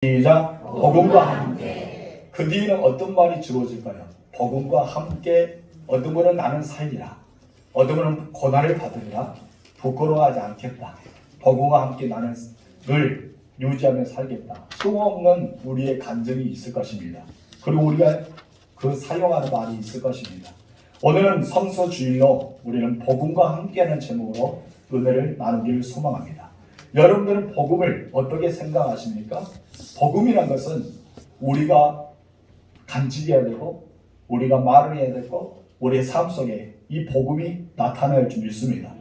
시작. 복음과 함께. 그 뒤에는 어떤 말이 주어질까요? 복음과 함께 어둠으로 나는 살리라. 어둠은 고난을 받으리라. 부끄러워하지 않겠다. 복음과 함께 나는 늘 유지하며 살겠다. 수없는 우리의 간증이 있을 것입니다. 그리고 우리가 그 사용하는 말이 있을 것입니다. 오늘은 성서주일로 우리는 복음과 함께하는 제목으로 은혜를 나누기를 소망합니다. 여러분들은 복음을 어떻게 생각하십니까? 복음이란 것은 우리가 간직해야 되고 우리가 말을 해야 되고 우리의 삶 속에 이 복음이 나타날 줄 믿습니다.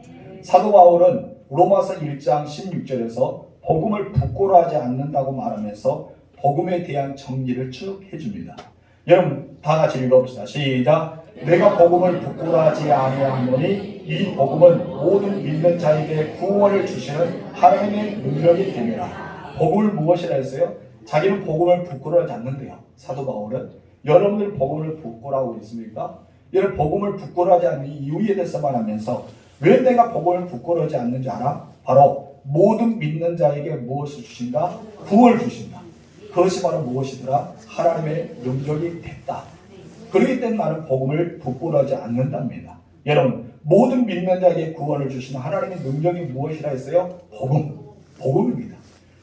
사도 바울은 로마서 1장 16절에서 복음을 부끄러워하지 않는다고 말하면서 복음에 대한 정리를 쭉 해줍니다. 여러분 다 같이 읽어봅시다. 시작. 내가 복음을 부끄러워하지 아니하노니 이 복음은 모든 믿는 자에게 구원을 주시는 하나님의 능력이 됨이라. 복음을 무엇이라 했어요? 자기는 복음을 부끄러워하지 않는데요. 사도 바울은 여러분들 복음을 부끄러워하고 있습니까? 여러분 복음을 부끄러워하지 않는 이유에 대해서 말하면서 왜 내가 복음을 부끄러워하지 않는지 알아? 바로 모든 믿는 자에게 무엇을 주신다? 구원을 주신다. 그것이 바로 무엇이더라? 하나님의 능력이 됐다. 그렇기 때문에 나는 복음을 부끄러워하지 않는답니다. 여러분 모든 믿는 자에게 구원을 주시는 하나님의 능력이 무엇이라 했어요? 복음입니다.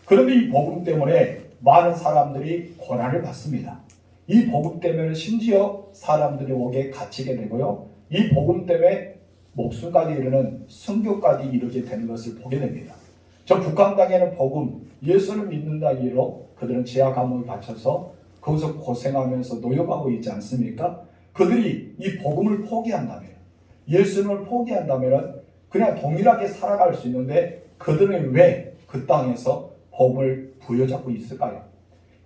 그런데 이 복음 때문에 많은 사람들이 고난을 받습니다. 이 복음 때문에 심지어 사람들이 옥에 갇히게 되고요. 이 복음 때문에 목숨까지 이르는 순교까지 이르게 되는 것을 보게 됩니다. 저 북한 땅에는 복음, 예수를 믿는다 이유로 그들은 지하 감옥에 갇혀서 거기서 고생하면서 노역하고 있지 않습니까? 그들이 이 복음을 포기한다면, 예수님을 포기한다면 그냥 동일하게 살아갈 수 있는데 그들은 왜 그 땅에서 복음을 부여잡고 있을까요?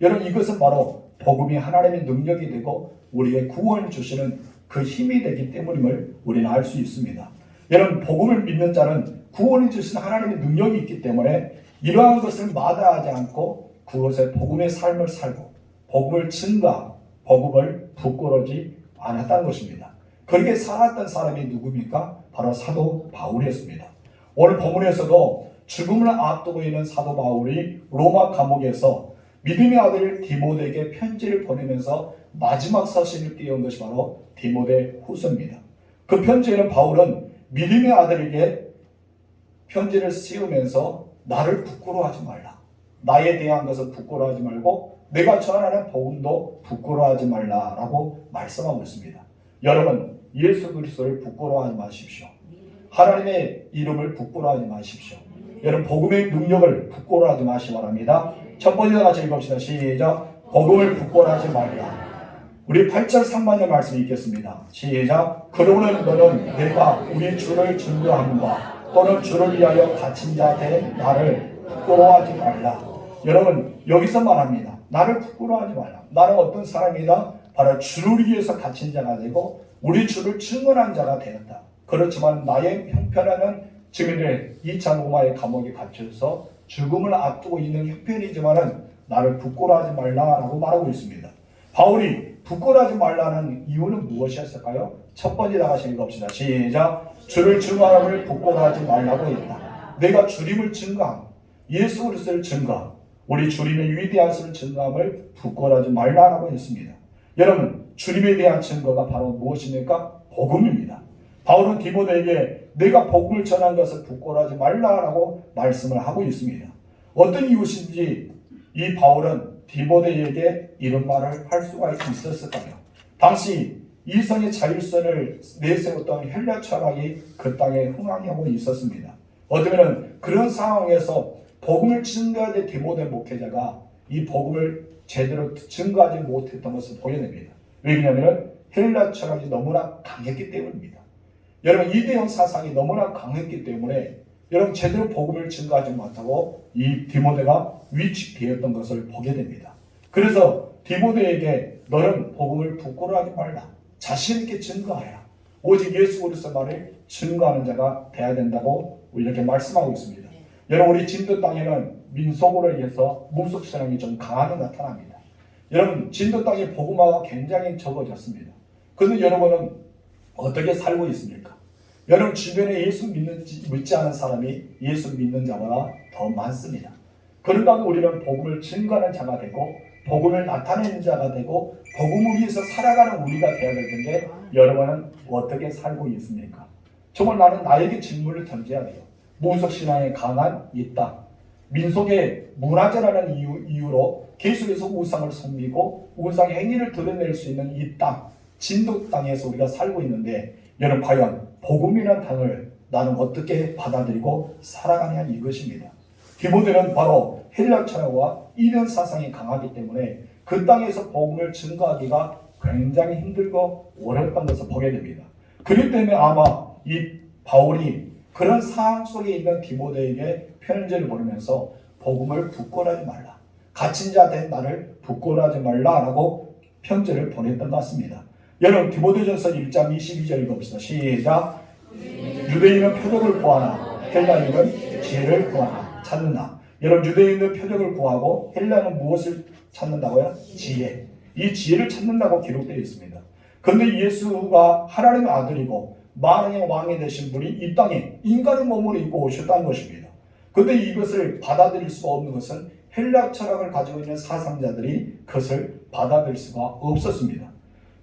여러분 이것은 바로 복음이 하나님의 능력이 되고 우리의 구원을 주시는 그 힘이 되기 때문임을 우리는 알 수 있습니다. 여러분 복음을 믿는 자는 구원을 주시는 하나님의 능력이 있기 때문에 이러한 것을 마다하지 않고 그것에 복음의 삶을 살고 복음을 증가, 복음을 부끄러워하지 않았다는 것입니다. 그렇게 살았던 사람이 누굽니까? 바로 사도 바울이었습니다. 오늘 본문에서도 죽음을 앞두고 있는 사도 바울이 로마 감옥에서 믿음의 아들 디모데에게 편지를 보내면서 마지막 서신을 띄운 것이 바로 디모데 후서입니다. 그 편지에는 바울은 믿음의 아들에게 편지를 씌우면서 나를 부끄러워하지 말라. 나에 대한 것을 부끄러워하지 말고 내가 전하는 복음도 부끄러워하지 말라라고 말씀하고 있습니다. 여러분 예수 그리스도를 부끄러워하지 마십시오. 하나님의 이름을 부끄러워하지 마십시오. 여러분 복음의 능력을 부끄러워하지 마시기 바랍니다. 첫 번째 같이 읽읍시다. 시작. 복음을 부끄러워하지 말라. 우리 8절 상반절 말씀 읽겠습니다. 시작. 그러므로 너는 내가 우리 주를 증거하는 바 또는 주를 위하여 갇힌 자 된 나를 부끄러워하지 말라. 여러분 여기서 말합니다. 나를 부끄러워하지 말라. 나는 어떤 사람이다? 바로 주를 위해서 갇힌 자가 되고 우리 주를 증언한 자가 되었다. 그렇지만 나의 형편에는 증인들 2차 로마의 감옥에 갇혀서 죽음을 앞두고 있는 형편이지만은 나를 부끄러워하지 말라라고 말하고 있습니다. 바울이 부끄러워하지 말라는 이유는 무엇이었을까요? 첫 번째 다 같이 읽읍시다. 시작. 주를 증거함을 부끄러워하지 말라고 했다. 내가 주님을 증거함, 예수 그리스도를 증거함, 우리 주님의 위대하심을 증거함을 부끄러워하지 말라라고 했습니다. 여러분 주님에 대한 증거가 바로 무엇입니까? 복음입니다. 바울은 디모데에게 내가 복음을 전한 것을 부끄러워하지 말라라고 말씀을 하고 있습니다. 어떤 이유신지 이 바울은 디모데에게 이런 말을 할 수가 있었을까요? 당시 이성의 자율성을 내세웠던 헬라 철학이 그 땅에 흥황하고 있었습니다. 어쩌면 그런 상황에서 복음을 증거해야 될 디모데 목회자가 이 복음을 제대로 증거하지 못했던 것을 보게 됩니다. 왜냐하면 헬라 철학이 너무나 강했기 때문입니다. 여러분 이대형 사상이 너무나 강했기 때문에 여러분 제대로 복음을 증거하지 못하고 이 디모데가 위축되었던 것을 보게 됩니다. 그래서 디모데에게 너는 복음을 부끄러워하지 말라. 자신 있게 증거하라. 오직 예수 그리스도만을 증거하는 자가 되어야 된다고 이렇게 말씀하고 있습니다. 여러분 우리 진도 땅에는 민속으로 인해서 무속신앙이 좀 강하게 나타납니다. 여러분 진도 땅의 복음화가 굉장히 적어졌습니다. 그런데 여러분은 어떻게 살고 있습니까? 여러분 주변에 예수 믿지 않은 사람이 예수 믿는 자보다 더 많습니다. 그런 다음에 우리는 복음을 증거하는 자가 되고 복음을 나타내는 자가 되고 복음을 위해서 살아가는 우리가 되어야 될 텐데 여러분은 어떻게 살고 있습니까? 정말 나는 나에게 질문을 던져야 돼요. 무속신앙에 강한 이 땅, 민속의 문화재라는 이유로 계속해서 우상을 섬기고 우상의 행위를 드러낼 수 있는 이 땅, 진도 땅에서 우리가 살고 있는데 여러분 과연 복음이라는 단어를 나는 어떻게 받아들이고 살아가냐 이것입니다. 디모데는 바로 헬라 철학과 이변 사상이 강하기 때문에 그 땅에서 복음을 증거하기가 굉장히 힘들고 어렵다는 것을 보게 됩니다. 그렇기 때문에 아마 이 바울이 그런 상황 속에 있는 디모데에게 편지를 보내면서 복음을 부끄러워하지 말라. 갇힌 자 된 나를 부끄러워하지 말라라고 편지를 보냈던 것 같습니다. 여러분 디모데전서 1장 22절 읽어봅시다. 시작. 유대인은 표적을 구하나 헬라인은 지혜를 구하나 찾는다. 여러분 유대인은 표적을 구하고 헬라인은 무엇을 찾는다고요? 지혜. 이 지혜를 찾는다고 기록되어 있습니다. 그런데 예수가 하나님의 아들이고 만왕의 왕이 되신 분이 이 땅에 인간의 몸을 입고 오셨다는 것입니다. 그런데 이것을 받아들일 수가 없는 것은 헬라 철학을 가지고 있는 사상자들이 그것을 받아들일 수가 없었습니다.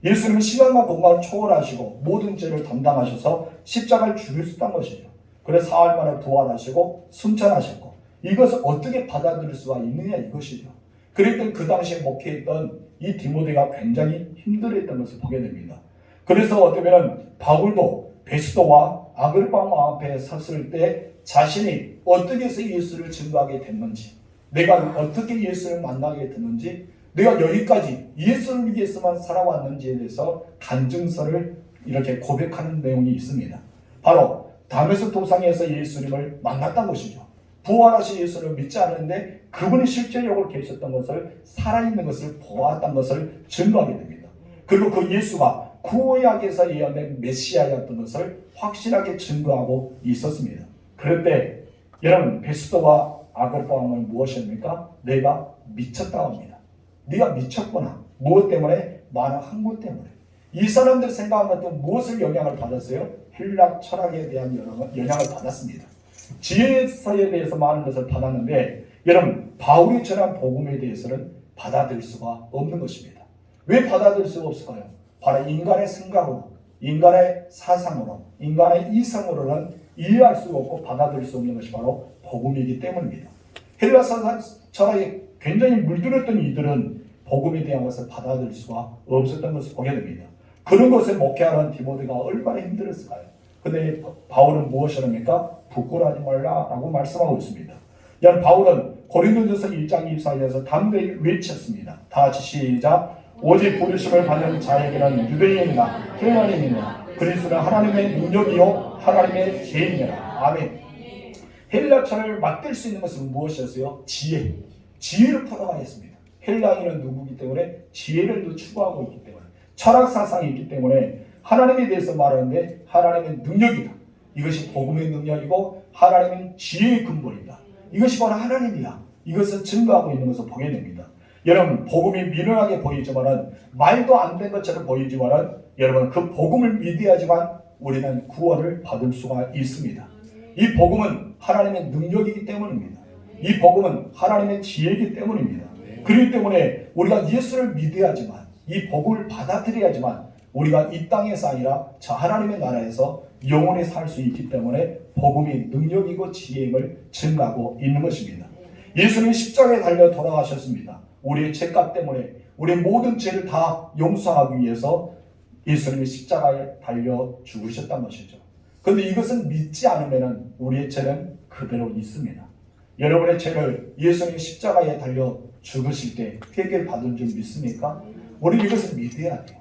예수님은 시간과 공간을 초월하시고 모든 죄를 담당하셔서 십자가를 죽으셨다는 것이죠. 그래서 사흘 만에 부활하시고 승천하셨고 이것을 어떻게 받아들일 수가 있느냐 이것이죠. 그랬더니 그 당시에 목회했던 이 디모데가 굉장히 힘들어했던 것을 보게 됩니다. 그래서 어떻게 보면 바울도 베스도와 아그리파 왕 앞에 섰을 때 자신이 어떻게 해서 예수를 증거하게 됐는지, 내가 어떻게 예수를 만나게 됐는지, 내가 여기까지 예수를 위해서만 살아왔는지에 대해서 간증서를 이렇게 고백하는 내용이 있습니다. 바로 다메섹 도상에서 예수님을 만났던 것이죠. 부활하신 예수를 믿지 않았는데 그분이 실제 여기 계셨던 것을, 살아있는 것을 보았던 것을 증거하게 됩니다. 그리고 그 예수가 구약에서 예언된 메시아였던 것을 확실하게 증거하고 있었습니다. 그럴 때 여러분 베스도와 아그리파 왕은 무엇입니까? 내가 미쳤다고 합니다. 네가 미쳤구나. 무엇 때문에? 많은 학문 때문에. 이 사람들 생각한 것은 무엇을 영향을 받았어요? 헬라 철학에 대한 영향을 받았습니다. 지혜서에 대해서 많은 것을 받았는데 여러분 바울이 전한 복음에 대해서는 받아들일 수가 없는 것입니다. 왜 받아들일 수가 없을까요? 바로 인간의 생각으로, 인간의 사상으로, 인간의 이성으로는 이해할 수가 없고 받아들일 수 없는 것이 바로 복음이기 때문입니다. 헬라 철학에 굉장히 물들었던 이들은 복음에 대한 것을 받아들일 수가 없었던 것을 보게 됩니다. 그런 것에 목회하는 디모데가 얼마나 힘들었을까요? 근데 바울은 무엇을 합니까? 부끄러워하지 말라라고 말씀하고 있습니다. 여러분 바울은 고린도전서 1장 24절에서 담대히 외쳤습니다. 다 같이 시작. 오직 부르심을 받는 자에게는 유대인이나 헬라인이나 그리스도는 하나님의 능력이요 하나님의 지혜이니라. 아멘. 헬라철을 맡길 수 있는 것은 무엇이었어요? 지혜. 지혜를 풀어가겠습니다. 헬라인은 누구이기 때문에 지혜를 추구하고 있기 때문에 철학 사상이 있기 때문에 하나님에 대해서 말하는데 하나님의 능력이다. 이것이 복음의 능력이고 하나님은 지혜의 근본이다. 이것이 바로 하나님이야. 이것을 증거하고 있는 것을 보게 됩니다. 여러분 복음이 미련하게 보이지만은 말도 안 된 것처럼 보이지만은 여러분 그 복음을 믿어야지만 우리는 구원을 받을 수가 있습니다. 이 복음은 하나님의 능력이기 때문입니다. 이 복음은 하나님의 지혜이기 때문입니다. 그렇기 때문에 우리가 예수를 믿어야지만 이 복음을 받아들여야지만 우리가 이 땅에서 아니라 저 하나님의 나라에서 영원히 살 수 있기 때문에 복음이 능력이고 지혜임을 증가하고 있는 것입니다. 예수님이 십자가에 달려 돌아가셨습니다. 우리의 죄값 때문에 우리의 모든 죄를 다 용서하기 위해서 예수님이 십자가에 달려 죽으셨단 것이죠. 그런데 이것은 믿지 않으면 우리의 죄는 그대로 있습니다. 여러분의 죄를 예수님이 십자가에 달려 죽으실 때 회개를 받은 줄 믿습니까? 우리는 이것을 믿어야 돼요.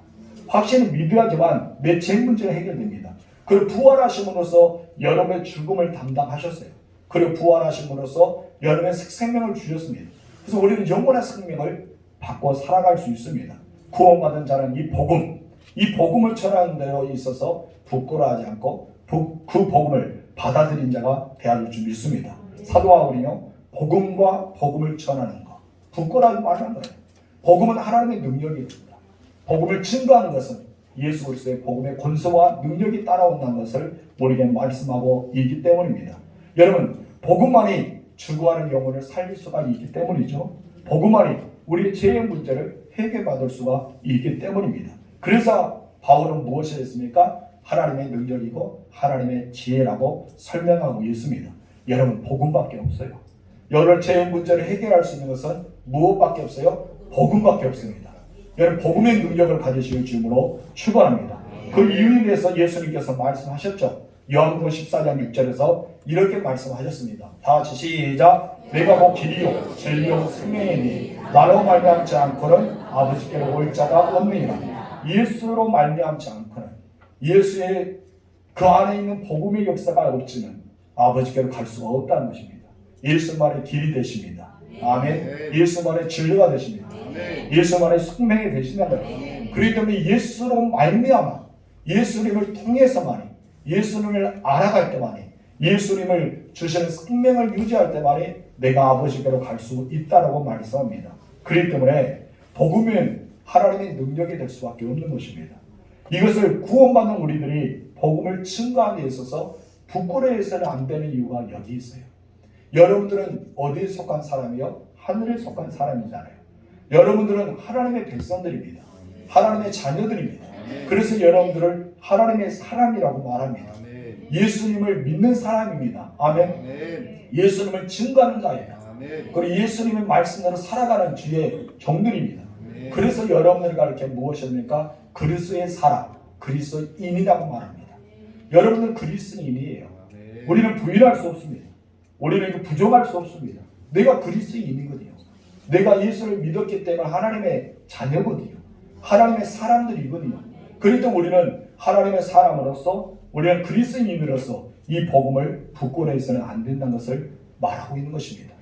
확신은 믿어야지만 내 죄 문제가 해결됩니다. 그리고 부활하심으로써 여러분의 죽음을 담당하셨어요. 그리고 부활하심으로써 여러분의 생명을 주셨습니다. 그래서 우리는 영원한 생명을 받고 살아갈 수 있습니다. 구원받은 자는 이 복음을 전하는 데 있어서 부끄러워하지 않고 그 복음을 받아들인 자가 되어야 줄 믿습니다. 사도 바울이요, 복음과 복음을 전하는 것, 부끄러워하지 말라는 거예요. 복음은 하나님의 능력입니다. 복음을 증거하는 것은 예수 그리스도의 복음의 권세와 능력이 따라온다는 것을 우리에게 말씀하고 있기 때문입니다. 여러분 복음만이 죽어가는 영혼을 살릴 수가 있기 때문이죠. 복음 안에 우리의 죄의 문제를 해결받을 수가 있기 때문입니다. 그래서 바울은 무엇을 했습니까? 하나님의 능력이고 하나님의 지혜라고 설명하고 있습니다. 여러분, 복음밖에 없어요. 여러분, 죄의 문제를 해결할 수 있는 것은 무엇밖에 없어요? 복음밖에 없습니다. 여러분, 복음의 능력을 가지실 주님으로 축원합니다. 그 이유에 대해서 예수님께서 말씀하셨죠. 요한복음 14장 6절에서 이렇게 말씀하셨습니다. 다 같이 시작. 내가 곧 길이요 진리요 생명이니 나로 말미암지 않고는 아버지께로 올 자가 없느니라. 예수로 말미암지 않고는, 예수의 그 안에 있는 복음의 역사가 없지는 아버지께로 갈 수가 없다는 것입니다. 예수만의 길이 되십니다. 아멘. 예수만의 진리가 되십니다. 예수만의 생명이 되신다는 거예요. 그렇기 때문에 예수로 말미암아, 예수님을 통해서만이, 예수님을 알아갈 때만이, 예수님을 주시는 생명을 유지할 때만이 내가 아버지께로 갈 수 있다라고 말씀합니다. 그렇기 때문에 복음은 하나님의 능력이 될 수밖에 없는 것입니다. 이것을 구원받는 우리들이 복음을 증거하는 데 있어서 부끄러워해서는 안 되는 이유가 여기 있어요. 여러분들은 어디에 속한 사람이요? 하늘에 속한 사람이잖아요. 여러분들은 하나님의 백성들입니다. 하나님의 자녀들입니다. 그래서 여러분들을 하나님의 사람이라고 말합니다. 예수님을 믿는 사람입니다. 아멘. 예수님을 증거하는 자예요. 그리고 예수님의 말씀대로 살아가는 주의 종들입니다. 그래서 여러분들을 가르쳐 무엇입니까? 그리스도의 사람, 그리스도인이라고 말합니다. 여러분은 그리스도인이에요. 우리는 부인할 수 없습니다. 우리는 부정할 수 없습니다. 내가 그리스도인이거든요. 내가 예수를 믿었기 때문에 하나님의 자녀거든요. 하나님의 사람들이거든요. 그래도 우리는 하나님의 사람으로서, 우리는 그리스도인으로서 이 복음을 부끄러워해서는 안 된다는 것을 말하고 있는 것입니다.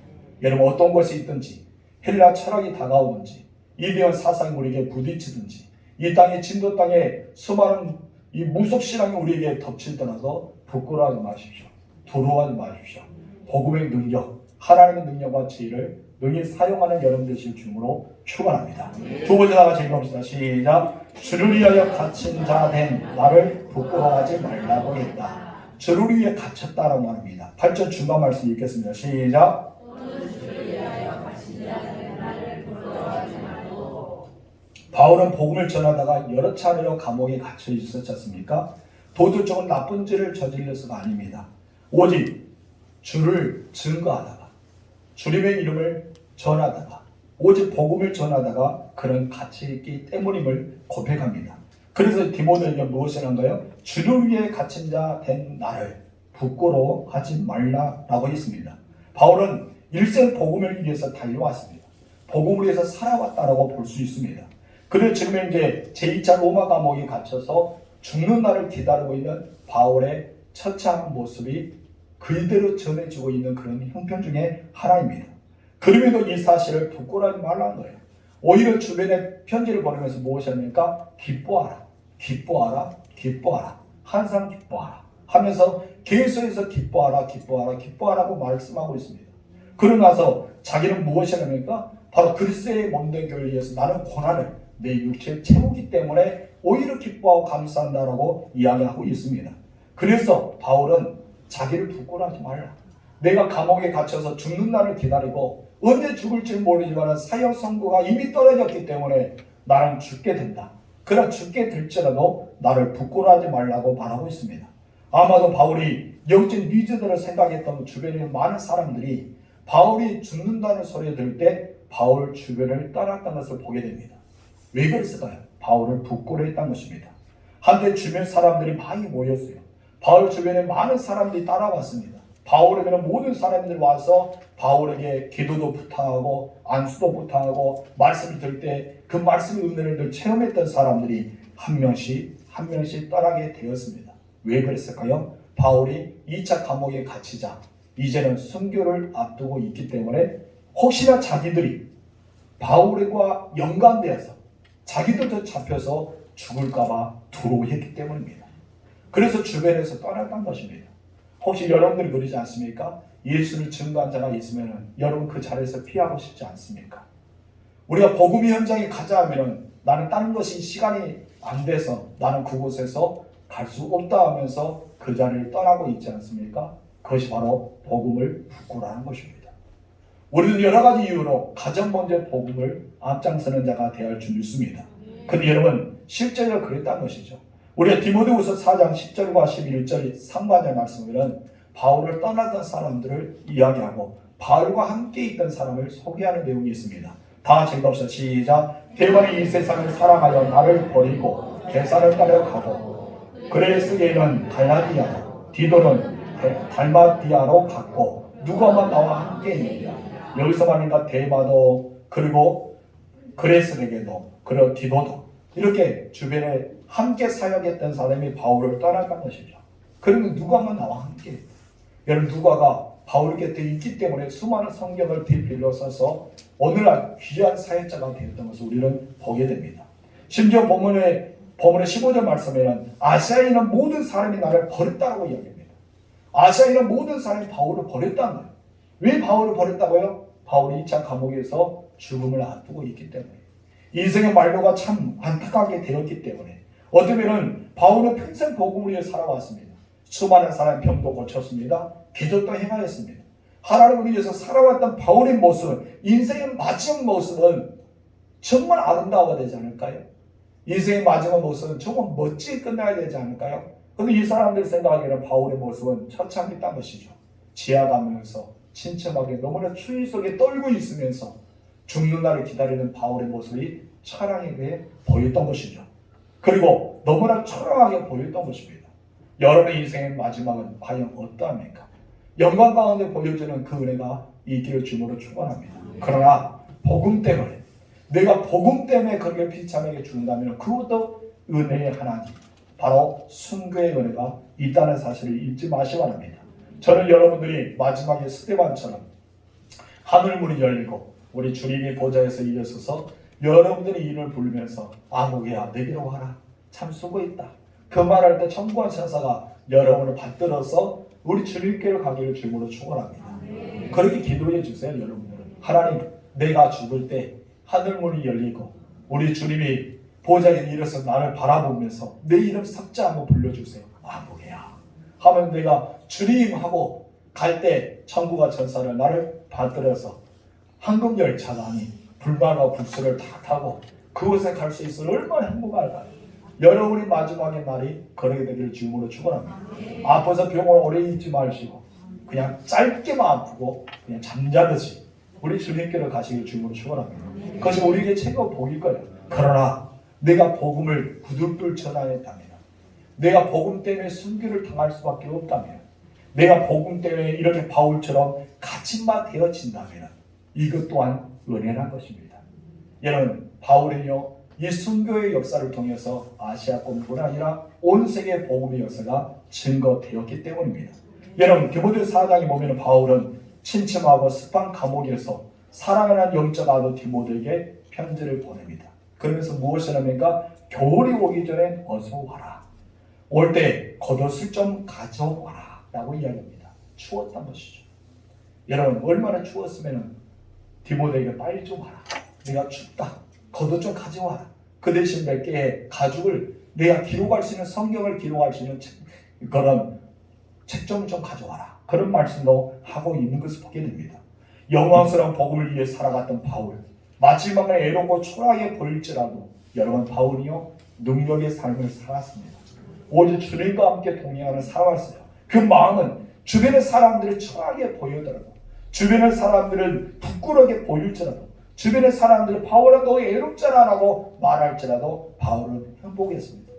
여러분, 어떤 것이 있든지, 헬라 철학이 다가오든지, 이대한 사상이 우리에게 부딪히든지, 이 땅의 진도 땅에 수많은 이 무속신앙이 우리에게 덮칠더라도 부끄러워하지 마십시오. 두려워하지 마십시오. 복음의 능력, 하나님의 능력과 지혜를 능히 사용하는 여러분 되실 주님으로 축원합니다. 두 번째 다 같이 읽어봅시다. 시작. 주를 위하여 갇힌 자 된 나를 부끄러워하지 말라고 했다. 주를 위해 갇혔다라고 말합니다. 8절 중간 말씀 읽겠습니다. 시작. 바울은 복음을 전하다가 여러 차례로 감옥에 갇혀 있었지 않습니까? 도덕적인 나쁜 죄를 저질러서가 아닙니다. 오직 주를 증거하다가, 주님의 이름을 전하다가, 오직 복음을 전하다가 그런 갇혀 있기 때문임을 고백합니다. 그래서 디모데에게 무엇을 한가요? 주를 위해 갇힌 자 된 나를 부끄러워하지 말라라고 했습니다. 바울은 일생 복음을 위해서 달려왔습니다. 복음을 위해서 살아왔다라고 볼 수 있습니다. 그리고 지금 이제 제2차 로마 감옥에 갇혀서 죽는 날을 기다리고 있는 바울의 처참한 모습이 그대로 전해지고 있는 그런 형편 중에 하나입니다. 그럼에도 이 사실을 부끄러워하지 말라는 거예요. 오히려 주변에 편지를 보내면서 무엇입니까? 기뻐하라, 기뻐하라, 기뻐하라, 항상 기뻐하라 하면서 계속해서 기뻐하라, 기뻐하라, 기뻐하라고 말씀하고 있습니다. 그러고 나서 자기는 무엇을 합니까? 바로 그리스도의 몸된 교회를 위해서 나는 고난을 내 육체에 채우기 때문에 오히려 기뻐하고 감사한다라고 이야기하고 있습니다. 그래서 바울은 자기를 부끄러워하지 말라. 내가 감옥에 갇혀서 죽는 날을 기다리고 언제 죽을지 모르지만 사형 선고가 이미 떨어졌기 때문에 나는 죽게 된다. 그러나 죽게 될지라도 나를 부끄러워하지 말라고 말하고 있습니다. 아마도 바울이 영적 리더들을 생각했던 주변에 있는 많은 사람들이 바울이 죽는다는 소리 들을 때 바울 주변을 떠났다는 것을 보게 됩니다. 왜 그랬을까요? 바울을 부끄러워했다는 것입니다. 한때 주변 사람들이 많이 모였어요. 바울 주변에 많은 사람들이 따라왔습니다. 바울에게는 모든 사람들이 와서 바울에게 기도도 부탁하고 안수도 부탁하고 말씀을 들을 때 그 말씀의 은혜를 늘 체험했던 사람들이 한 명씩 떠나게 되었습니다. 왜 그랬을까요? 바울이 2차 감옥에 갇히자 이제는 순교를 앞두고 있기 때문에 혹시나 자기들이 바울과 연관되어서 자기들도 잡혀서 죽을까봐 두려워했기 때문입니다. 그래서 주변에서 떠났던 것입니다. 혹시 여러분들이 그러지 않습니까? 예수를 증거한 자가 있으면 여러분 그 자리에서 피하고 싶지 않습니까? 우리가 복음의 현장에 가자 하면 나는 다른 것이 시간이 안 돼서 나는 그곳에서 갈 수 없다 하면서 그 자리를 떠나고 있지 않습니까? 그것이 바로 복음을 부끄러워하는 것입니다. 우리는 여러 가지 이유로 가장 먼저 복음을 앞장서는 자가 되어야 할 줄 믿습니다. 근데 여러분 실제로 그랬다는 것이죠. 우리가 디모데후서 4장 10절과 11절 상반의 말씀에는 바울을 떠났던 사람들을 이야기하고 바울과 함께 있던 사람을 소개하는 내용이 있습니다. 다 읽어봅시다. 시작. 대만이 이 세상을 사랑하여 나를 버리고 계산을 따라가고 그레스게는 갈라디아로 디도는 달마디아로 갔고 누가만 나와 함께 있느냐. 여기서 말하니까 대마도 그리고 그레스에게도 그리고 디도도 이렇게 주변에 함께 사역했던 사람이 바울을 떠났던 것이죠. 그러면 누가만 나와 함께. 여러분 누가가 바울 곁에 있기 때문에 수많은 성경을 빌려 써서 오늘날 귀한 사역자가 되었던 것을 우리는 보게 됩니다. 심지어 본문의 15절 말씀에는 아시아에 있는 모든 사람이 나를 버렸다고 이야기합니다. 아시아에 있는 모든 사람이 바울을 버렸다는 거예요. 왜 바울을 버렸다고요? 바울이 2차 감옥에서 죽음을 앞두고 있기 때문에 인생의 말로가 참 안타깝게 되었기 때문에 어쩌면 바울은 평생 복음을 위해 살아왔습니다. 수많은 사람 병도 고쳤습니다. 기적도 행하였습니다. 하나님을 위해서 살아왔던 바울의 모습은 인생의 마지막 모습은 정말 아름다워야 되지 않을까요? 인생의 마지막 모습은 정말 멋지게 끝나야 되지 않을까요? 그런데 이 사람들 생각하기에는 바울의 모습은 처참했던 것이죠. 지하가면서 침침하게 너무나 추위 속에 떨고 있으면서 죽는 날을 기다리는 바울의 모습이 차량에게 보였던 것이죠. 그리고 너무나 초라하게 보였던 것입니다. 여러분의 인생의 마지막은 과연 어떠합니까? 영광 가운데 보여주는 그 은혜가 있기를 주님으로 축원합니다. 그러나 복음 때문에 내가 복음 때문에 그렇게 비참하게 죽는다면 그것도 은혜의 하나님 바로 순교의 은혜가 있다는 사실을 잊지 마시기 바랍니다. 저는 여러분들이 마지막에 스데반처럼 하늘문이 열리고 우리 주님이 보좌에서 일어서서 여러분들이 이름을 부르면서 아무개야 내게로 와라 참 수고했다 그 말할 때 천구한 천사가 여러분을 받들어서 우리 주님께로 가기를 주님으로 축원합니다. 그렇게 기도해 주세요. 여러분들은 하나님 내가 죽을 때 하늘문이 열리고 우리 주님이 보좌에 일어서 나를 바라보면서 내 이름 삭제 한번 불러주세요. 아무개야 하면 내가 주님 하고 갈 때 천구가 천사를 나를 받들어서 황금열차가 아닌 불만과 불수를 다 타고 그곳에 갈 수 있어 얼마나 행복할까요? 여러분이 마지막의 날이 그러게 되기를 주님으로 축원합니다. 아파서 병원 오래 있지 마시고 그냥 짧게만 아프고 그냥 잠자듯이 우리 주님께로 가시기를 주님으로 축원합니다. 그것이 우리에게 최고 복일 거예요. 그러나 내가 복음을 부들불 전하였다면 내가 복음 때문에 순교를 당할 수밖에 없다면 내가 복음 때문에 이렇게 바울처럼 갇힌바 되어진다면 이것 또한 은혜란 것입니다. 여러분 바울은요 이 순교의 역사를 통해서 아시아권뿐 아니라 온 세계 복음의 역사가 증거되었기 때문입니다. 여러분 디모데 4장에 보면 바울은 침침하고 습한 감옥에서 사랑하는 영적 아들 디모데에게 편지를 보냅니다. 그러면서 무엇을 합니까? 겨울이 오기 전에 어서 와라. 올 때 겉옷을 좀 가져와라 라고 이야기합니다. 추웠던 것이죠. 여러분 얼마나 추웠으면 디모데에게 빨리 좀 와라. 내가 춥다. 겉옷 좀 가져와라. 그 대신 몇 개의 가죽을 내가 기록할 수 있는 성경을 기록할 수 있는 그런 책 좀 가져와라. 그런 말씀도 하고 있는 것을 보게 됩니다. 영광스러운 복음을 위해 살아갔던 바울. 마지막에 애롭고 초라하게 보일지라도 여러분 바울이요 능력의 삶을 살았습니다. 오직 주님과 함께 동행하는 살아왔어요. 그 마음은 주변의 사람들이 초라하게 보이더라도 주변의 사람들은 부끄럽게 보일지라도 주변의 사람들이 바울아 너 애롭잖아 라고 말할지라도 바울은 행복했습니다.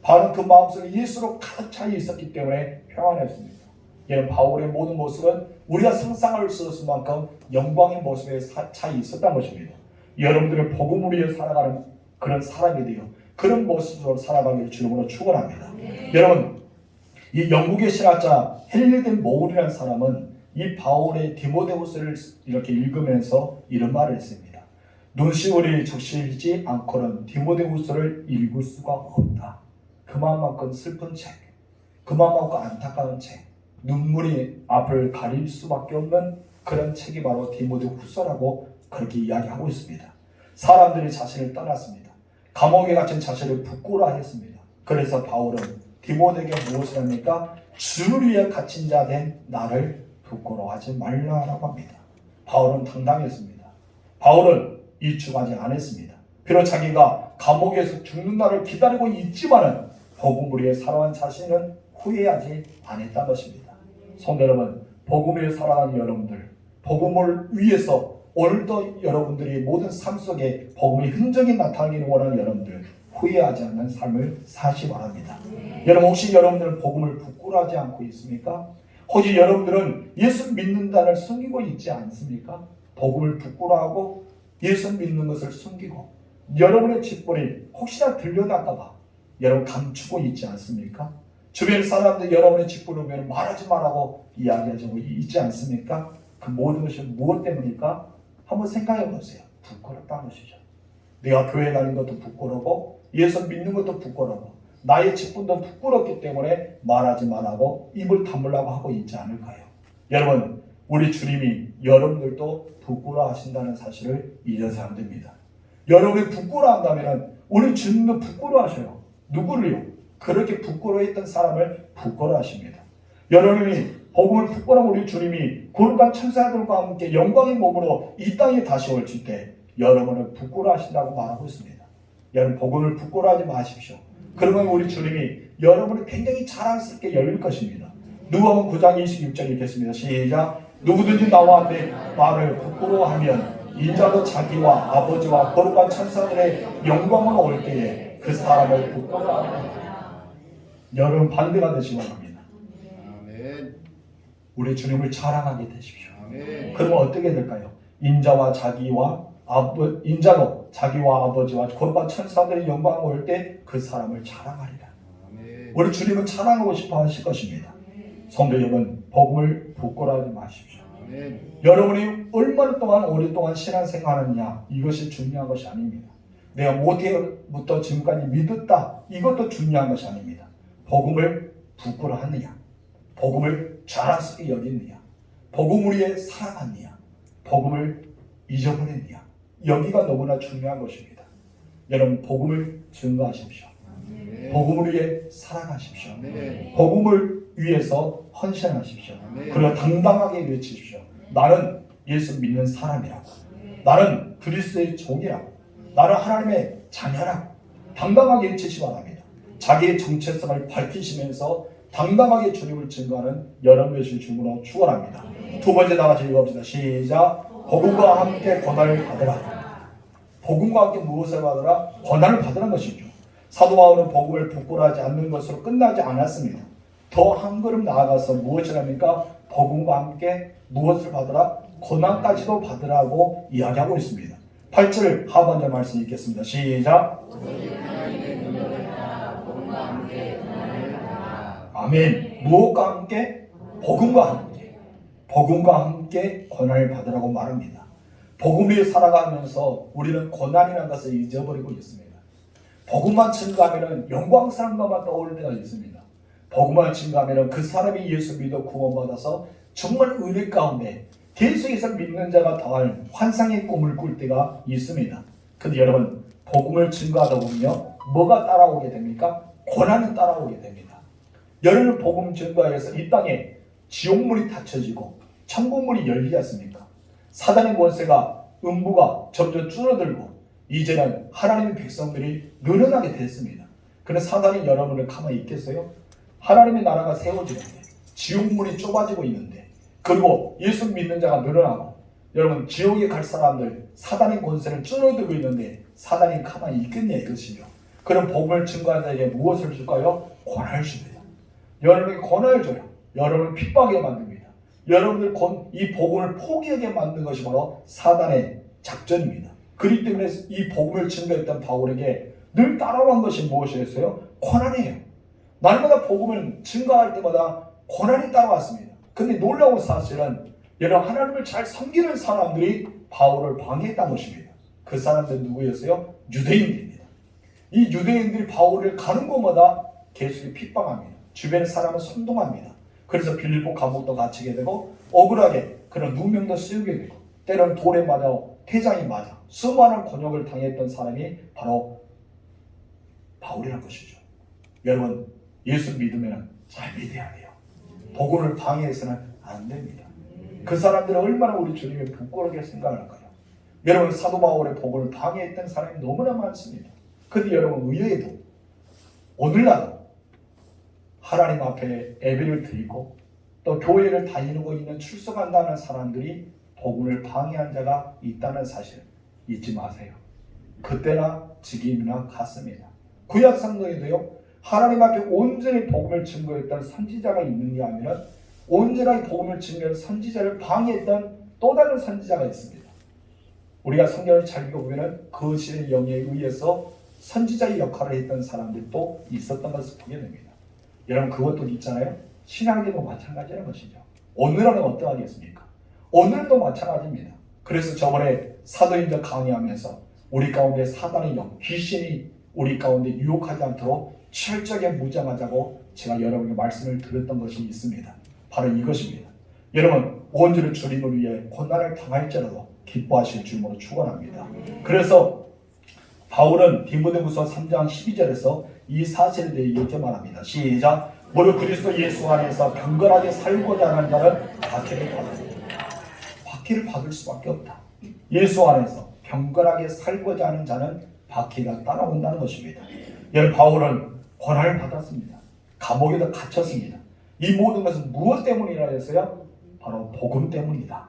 바울은 그 마음속에 예수로 가득 차 있었기 때문에 평안했습니다. 이런 바울의 모든 모습은 우리가 상상할 수 없을 만큼 영광의 모습에 차 있었던 것입니다. 여러분들은 복음을 위해 살아가는 그런 사람이 되어 그런 모습으로 살아가기를 주님으로 축원합니다. 여러분 이 영국의 신학자 헨리 모울이라는 사람은 이 바울의 디모데후서를 이렇게 읽으면서 이런 말을 했습니다. 눈시울이 적실지 않고는 디모데후서를 읽을 수가 없다. 그만큼 슬픈 책, 그만큼 안타까운 책, 눈물이 앞을 가릴 수밖에 없는 그런 책이 바로 디모데후서라고 그렇게 이야기하고 있습니다. 사람들이 자신을 떠났습니다. 감옥에 갇힌 자신을 부끄러워했습니다. 그래서 바울은 디모데에게 무엇을 합니까? 주를 위해 갇힌 자 된 나를 부끄러워하지 말라라고 합니다. 바울은 당당했습니다. 바울은 이축하지 않았습니다. 비록 자기가 감옥에서 죽는 날을 기다리고 있지만은 복음을 위해 살아온 자신은 후회하지 않았던 것입니다. 성도 여러분, 복음을 위해 살아가는 여러분들, 복음을 위해서 오늘도 여러분들이 모든 삶 속에 복음의 흔적이 나타나기를 원하는 여러분들, 후회하지 않는 삶을 사시 바랍니다. 여러분, 혹시 여러분들은 복음을 부끄러워하지 않고 있습니까? 혹시 여러분들은 예수 믿는다를 숨기고 있지 않습니까? 복음을 부끄러워하고 예수 믿는 것을 숨기고 여러분의 직분이 혹시나 들려날까 봐 여러분 감추고 있지 않습니까? 주변 사람들 여러분의 직분을 보면 말하지 말라고 이야기하고 있지 않습니까? 그 모든 것이 무엇 때문일까? 한번 생각해 보세요. 부끄럽다는 것이죠. 내가 교회 다니는 것도 부끄러워, 예수 믿는 것도 부끄러워, 나의 직분도 부끄럽기 때문에 말하지 말라고 입을 다물라고 하고 있지 않을까요? 여러분, 우리 주님이 여러분들도 부끄러워하신다는 사실을 잊어서 안 됩니다. 여러분이 부끄러워한다면 우리 주님도 부끄러워하셔요. 누구를요? 그렇게 부끄러워했던 사람을 부끄러워하십니다. 여러분이 복음을 부끄러운 우리 주님이 거룩한 천사들과 함께 영광의 몸으로 이 땅에 다시 오실 때 여러분을 부끄러워하신다고 말하고 있습니다. 여러분, 복음을 부끄러워하지 마십시오. 그러면 우리 주님이 여러분을 굉장히 자랑스럽게 열릴 것입니다. 누가복음 9장 26절 읽겠습니다. 시작. 누구든지 나와 내 말을 부끄러워하면 인자도 자기와 아버지와 거룩한 천사들의 영광으로 올 때에 그 사람을 부끄러워하리라. 여러분, 반대가 되시기 바랍니다. 우리 주님을 자랑하게 되십시오. 그러면 어떻게 될까요? 인자도 자기와 아버지와 거룩한 천사들의 영광을 올 때 그 사람을 자랑하리라. 우리 주님은 자랑하고 싶어 하실 것입니다. 성도 여러분, 복음을 부끄러워하지 마십시오. 여러분이 얼마나 동안 오랫동안 신앙생활하느냐, 이것이 중요한 것이 아닙니다. 내가 모태부터 지금까지 믿었다, 이것도 중요한 것이 아닙니다. 복음을 부끄러워하느냐, 복음을 자랑스럽게 여기느냐, 복음을 위해 살아갔느냐, 복음을 잊어버렸느냐, 여기가 너무나 중요한 것입니다. 여러분, 복음을 증거하십시오. 복음을 위해 살아가십시오. 복음을 위해서 헌신하십시오. 그리고 당당하게 외치십시오. 나는 예수 믿는 사람이라고, 나는 그리스도의 종이라고, 나는 하나님의 자녀라고 당당하게 외치시기 바랍니다. 자기의 정체성을 밝히시면서 당당하게 주님을 증거하는 여러분의 주님으로 축원합니다. 두 번째 나가서 읽어봅시다. 시작. 복음과 함께 고난을 받으라. 복음과 함께 무엇을 받으라? 고난을 받으라는 것이죠. 사도 바울은 복음을 부끄러워하지 않는 것으로 끝나지 않았습니다. 더 한 걸음 나아가서 무엇을 합니까? 복음과 함께 무엇을 받으라? 고난까지도 받으라고 이야기하고 있습니다. 8절 하반절 말씀 읽겠습니다. 시작. 아멘. 무엇과 함께? 복음과 함께. 복음과 함께 고난을 받으라고 말합니다. 복음 위에 살아가면서 우리는 고난이라는 것을 잊어버리고 있습니다. 복음만 증거하면 영광스러운 것만 떠오를 때가 있습니다. 복음만 증거하면 그 사람이 예수 믿어 구원받아서 정말 은혜 가운데 계속해서 믿는 자가 더할 환상의 꿈을 꿀 때가 있습니다. 근데 여러분, 복음을 증거하다 보면요, 뭐가 따라오게 됩니까? 고난이 따라오게 됩니다. 여러분, 복음 증거해서 이 땅에 지옥문이 닫혀지고 천국문이 열리지 않습니까? 사단의 권세가, 음부가 점점 줄어들고 이제는 하나님의 백성들이 늘어나게 됐습니다. 그런데 사단이 여러분을 가만히 있겠어요? 하나님의 나라가 세워지는데, 지옥문이 좁아지고 있는데, 그리고 예수 믿는 자가 늘어나고, 여러분, 지옥에 갈 사람들, 사단의 권세는 줄어들고 있는데 사단이 가만히 있겠냐 이것이죠. 그럼 복음을 증거하는 자에게 무엇을 줄까요? 고난을 줍니다. 여러분에게 고난을 줘요. 여러분을 핍박하게 만듭니다. 여러분들 이 복음을 포기하게 만든 것이 바로 사단의 작전입니다. 그렇기 때문에 이 복음을 증거했던 바울에게 늘 따라온 것이 무엇이었어요? 고난이에요. 날마다 복음을 증거할 때마다 고난이 따라왔습니다. 근데 놀라운 사실은 여러분, 하나님을 잘 섬기는 사람들이 바울을 방해했다는 것입니다. 그 사람들은 누구였어요? 유대인들입니다. 이 유대인들이 바울을 가는 곳마다 계속 핍박합니다. 주변의 사람은 선동합니다. 그래서 빌립보 감옥도 갇히게 되고 억울하게 그런 누명도 쓰게 되고 때로는 돌에 맞아 태장이 맞아 수많은 곤욕을 당했던 사람이 바로 바울이라는 것이죠. 여러분, 예수 믿으면 잘 믿어야 돼요. 복음을 방해해서는 안 됩니다. 그 사람들은 얼마나 우리 주님이 부끄럽게 생각할까요? 여러분, 사도 바울의 복음을 방해했던 사람이 너무나 많습니다. 근데 여러분, 의외에도 오늘날 하나님 앞에 예배를 드리고 또 교회를 다니고 있는 출석한다는 사람들이 복음을 방해한 자가 있다는 사실 잊지 마세요. 그때나 지금이나 같습니다. 구약 성경에도요, 하나님 앞에 온전히 복음을 증거했던 선지자가 있는가 하면 온전하게 복음을 증거한 선지자를 방해했던 또 다른 선지자가 있습니다. 우리가 성경을 잘 읽어보면 거실의 영에 의해서 선지자의 역할을 했던 사람들도 있었던 것을 보게 됩니다. 여러분, 그것도 있잖아요. 신앙에도 마찬가지라는 것이죠. 오늘은 어떠하겠습니까? 오늘도 마찬가지입니다. 그래서 저번에 사도행전 강의하면서 우리 가운데 사단의 영, 귀신이 우리 가운데 유혹하지 않도록 철저하게 무장하자고 제가 여러분에게 말씀을 드렸던 것이 있습니다. 바로 이것입니다. 여러분, 온전히 주님을 위해 고난을 당할지라도 기뻐하실 줄로 축원합니다. 그래서 바울은 디모데후서 3장 12절에서 이 사실에 대해 이렇게 말합니다. 시작. 무릇 그리스도 예수 안에서 경건하게 살고자 하는 자는 박해를 받습니다. 박해를 받을 수밖에 없다. 예수 안에서 경건하게 살고자 하는 자는 박해가 따라온다는 것입니다. 여러분, 바울은 고난을 받았습니다. 감옥에도 갇혔습니다. 이 모든 것은 무엇 때문이라 했어요? 바로 복음 때문이다.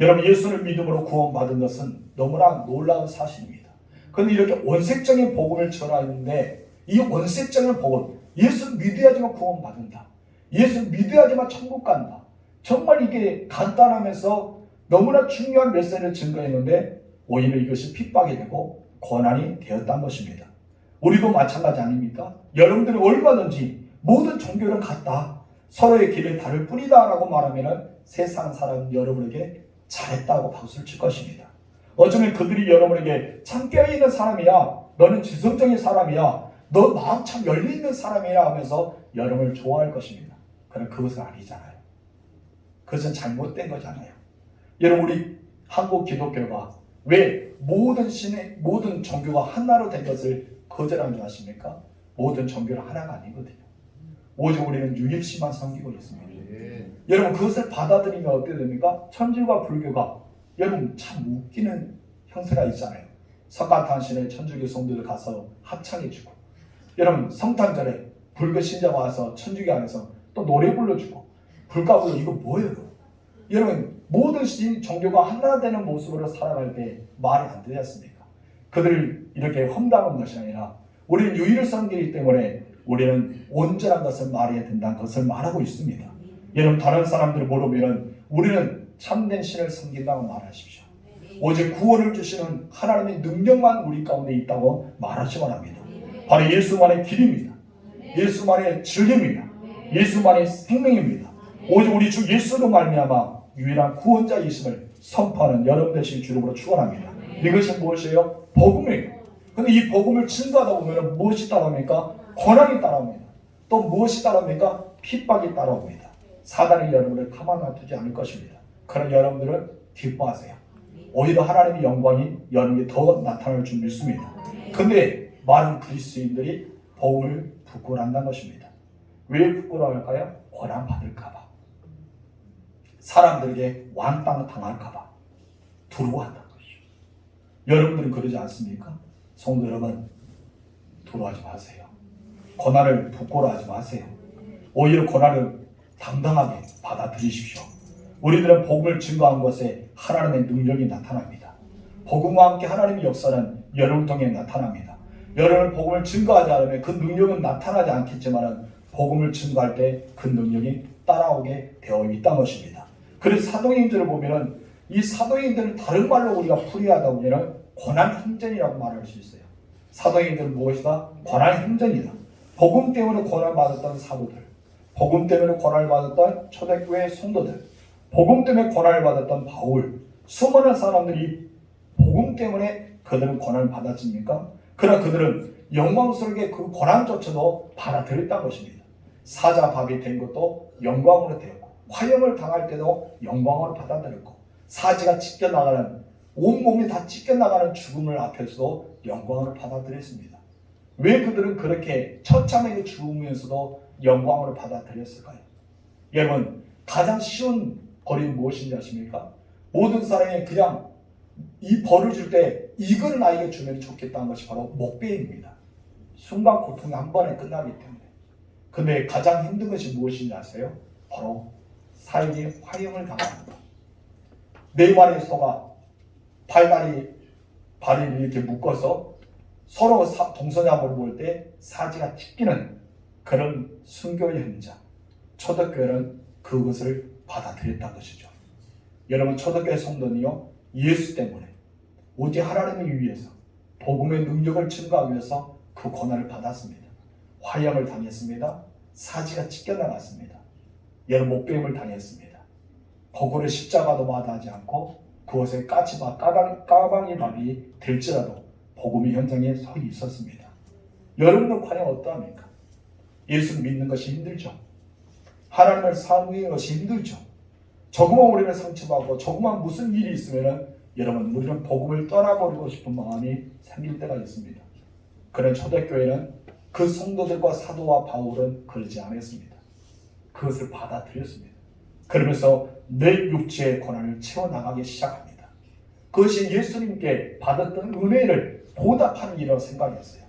여러분, 예수를 믿음으로 구원받은 것은 너무나 놀라운 사실입니다. 그런데 이렇게 원색적인 복음을 전하는데 이 원색적인 복음, 예수 믿어야지만 구원받는다. 예수 믿어야지만 천국 간다. 정말 이게 간단하면서 너무나 중요한 메시지를 증거했는데 오히려 이것이 핍박이 되고 고난이 되었다는 것입니다. 우리도 마찬가지 아닙니까? 여러분들이 얼마든지 모든 종교는 같다. 서로의 길을 다를 뿐이다 라고 말하면 세상 사람 여러분에게 잘했다고 박수를 칠 것입니다. 어쩌면 그들이 여러분에게 참 깨어있는 사람이야, 너는 지성적인 사람이야, 너 마음 참 열려있는 사람이야 하면서 여러분을 좋아할 것입니다. 그러나 그것은 아니잖아요. 그것은 잘못된 거잖아요. 여러분, 우리 한국 기독교가 왜 모든 종교가 하나로 된 것을 거절한 줄 아십니까? 모든 종교는 하나가 아니거든요. 오직 우리는 유일신만 섬기고 있습니다. 여러분, 그것을 받아들이면 어떻게 됩니까? 천주교와 불교가 여러분 참 웃기는 형태가 있잖아요. 석가탄신에 천주교 성도들 가서 합창해주고, 여러분 성탄절에 불교 신자가 와서 천주교 안에서 또 노래 불러주고 불가 불러. 이거 뭐예요? 여러분, 모든 종교가 하나 되는 모습으로 살아갈 때 말이 안 되지 않습니까? 그들을 이렇게 험담한 것이 아니라 우리는 유일성이기 때문에 우리는 온전한 것을 말해야 된다는 것을 말하고 있습니다. 여러분, 다른 사람들을 물어보면 우리는 참된 신을 섬긴다고 말하십시오. 오직 구원을 주시는 하나님의 능력만 우리 가운데 있다고 말하시기 바랍니다. 바로 예수만의 길입니다. 예수만의 진리입니다. 예수만의 생명입니다. 오직 우리 주 예수로 말미암아 유일한 구원자이심을 선포하는 여러분 되시길 주름으로 축원합니다. 이것이 무엇이에요? 복음이에요. 그런데 이 복음을 증거하다 보면 무엇이 따라옵니까? 고난이 따라옵니다. 또 무엇이 따라옵니까? 핍박이 따라옵니다. 사단이 여러분을 가만 놔두지 않을 것입니다. 그러나 여러분들은 기뻐하세요. 오히려 하나님의 영광이 여러분에게 더 나타날 줄 믿습니다. 근데 많은 그리스도인들이 복음을 부끄러워한다는 것입니다. 왜 부끄러워할까요? 고난 받을까봐, 사람들에게 완땅 당할까봐 두려워한다는 것이죠. 여러분들은 그러지 않습니까? 성도 여러분, 두려워하지 마세요. 고난을 부끄러워하지 마세요. 오히려 고난을 당당하게 받아들이십시오. 우리들은 복음을 증거한 것에 하나님의 능력이 나타납니다. 복음과 함께 하나님의 역사는 여러분 통해 나타납니다. 여러분 복음을 증거하지 않으면 그 능력은 나타나지 않겠지만 복음을 증거할 때 그 능력이 따라오게 되어 있다는 것입니다. 그래서 사도행전을 보면 이 사도행전을 다른 말로 우리가 풀이하다 보면 고난 행전이라고 말할 수 있어요. 사도행전은 무엇이다? 고난 행전이다. 복음 때문에 고난을 받았던 사도들, 복음 때문에 고난을 받았던 초대교회 성도들, 복음 때문에 고난을 받았던 바울, 수많은 사람들이 복음 때문에 그들은 고난을 받았습니까? 그러나 그들은 영광스럽게 그 고난조차도 받아들였다는 것입니다. 사자밥이 된 것도 영광으로 되었고, 화형을 당할 때도 영광으로 받아들였고, 사지가 찢겨나가는, 온몸이 다 찢겨나가는 죽음을 앞에서도 영광으로 받아들였습니다. 왜 그들은 그렇게 처참하게 죽으면서도 영광으로 받아들였을까요? 여러분, 가장 쉬운 벌이 무엇인지 아십니까? 모든 사람이 그냥 이 벌을 줄 때 이걸 나에게 주면 좋겠다는 것이 바로 목배입니다. 순간 고통이 한 번에 끝나기 때문에. 근데 가장 힘든 것이 무엇인지 아세요? 바로 사에게 화형을 당하는 것. 네 마리 소가 발을 이렇게 묶어서 서로 동서남을 볼 때 사지가 찢기는 그런 순교의 현장. 초대교회는 그것을 받아들였다는 것이죠. 여러분, 초대교회 성도는요, 예수 때문에 오직 하나님을 위해서 복음의 능력을 증거하기 위해서 그 고난을 받았습니다. 화형을 당했습니다. 사지가 찢겨나갔습니다. 여러 목배임을 당했습니다. 거꾸로 십자가도 마다하지 않고 그것에 까방이 밥이 될지라도 복음의 현장에 서 있었습니다. 여러분은 과연 어떠합니까? 예수 믿는 것이 힘들죠. 하나님을 사랑하는 것이 힘들죠. 조금만 우리를 상처받고 조금만 무슨 일이 있으면 여러분, 우리는 복음을 떠나버리고 싶은 마음이 생길 때가 있습니다. 그런 초대교회는 그 성도들과 사도와 바울은 그러지 않았습니다. 그것을 받아들였습니다. 그러면서 내 육체의 고난을 채워나가기 시작합니다. 그것이 예수님께 받았던 은혜를 보답하는 일이라고 생각했어요.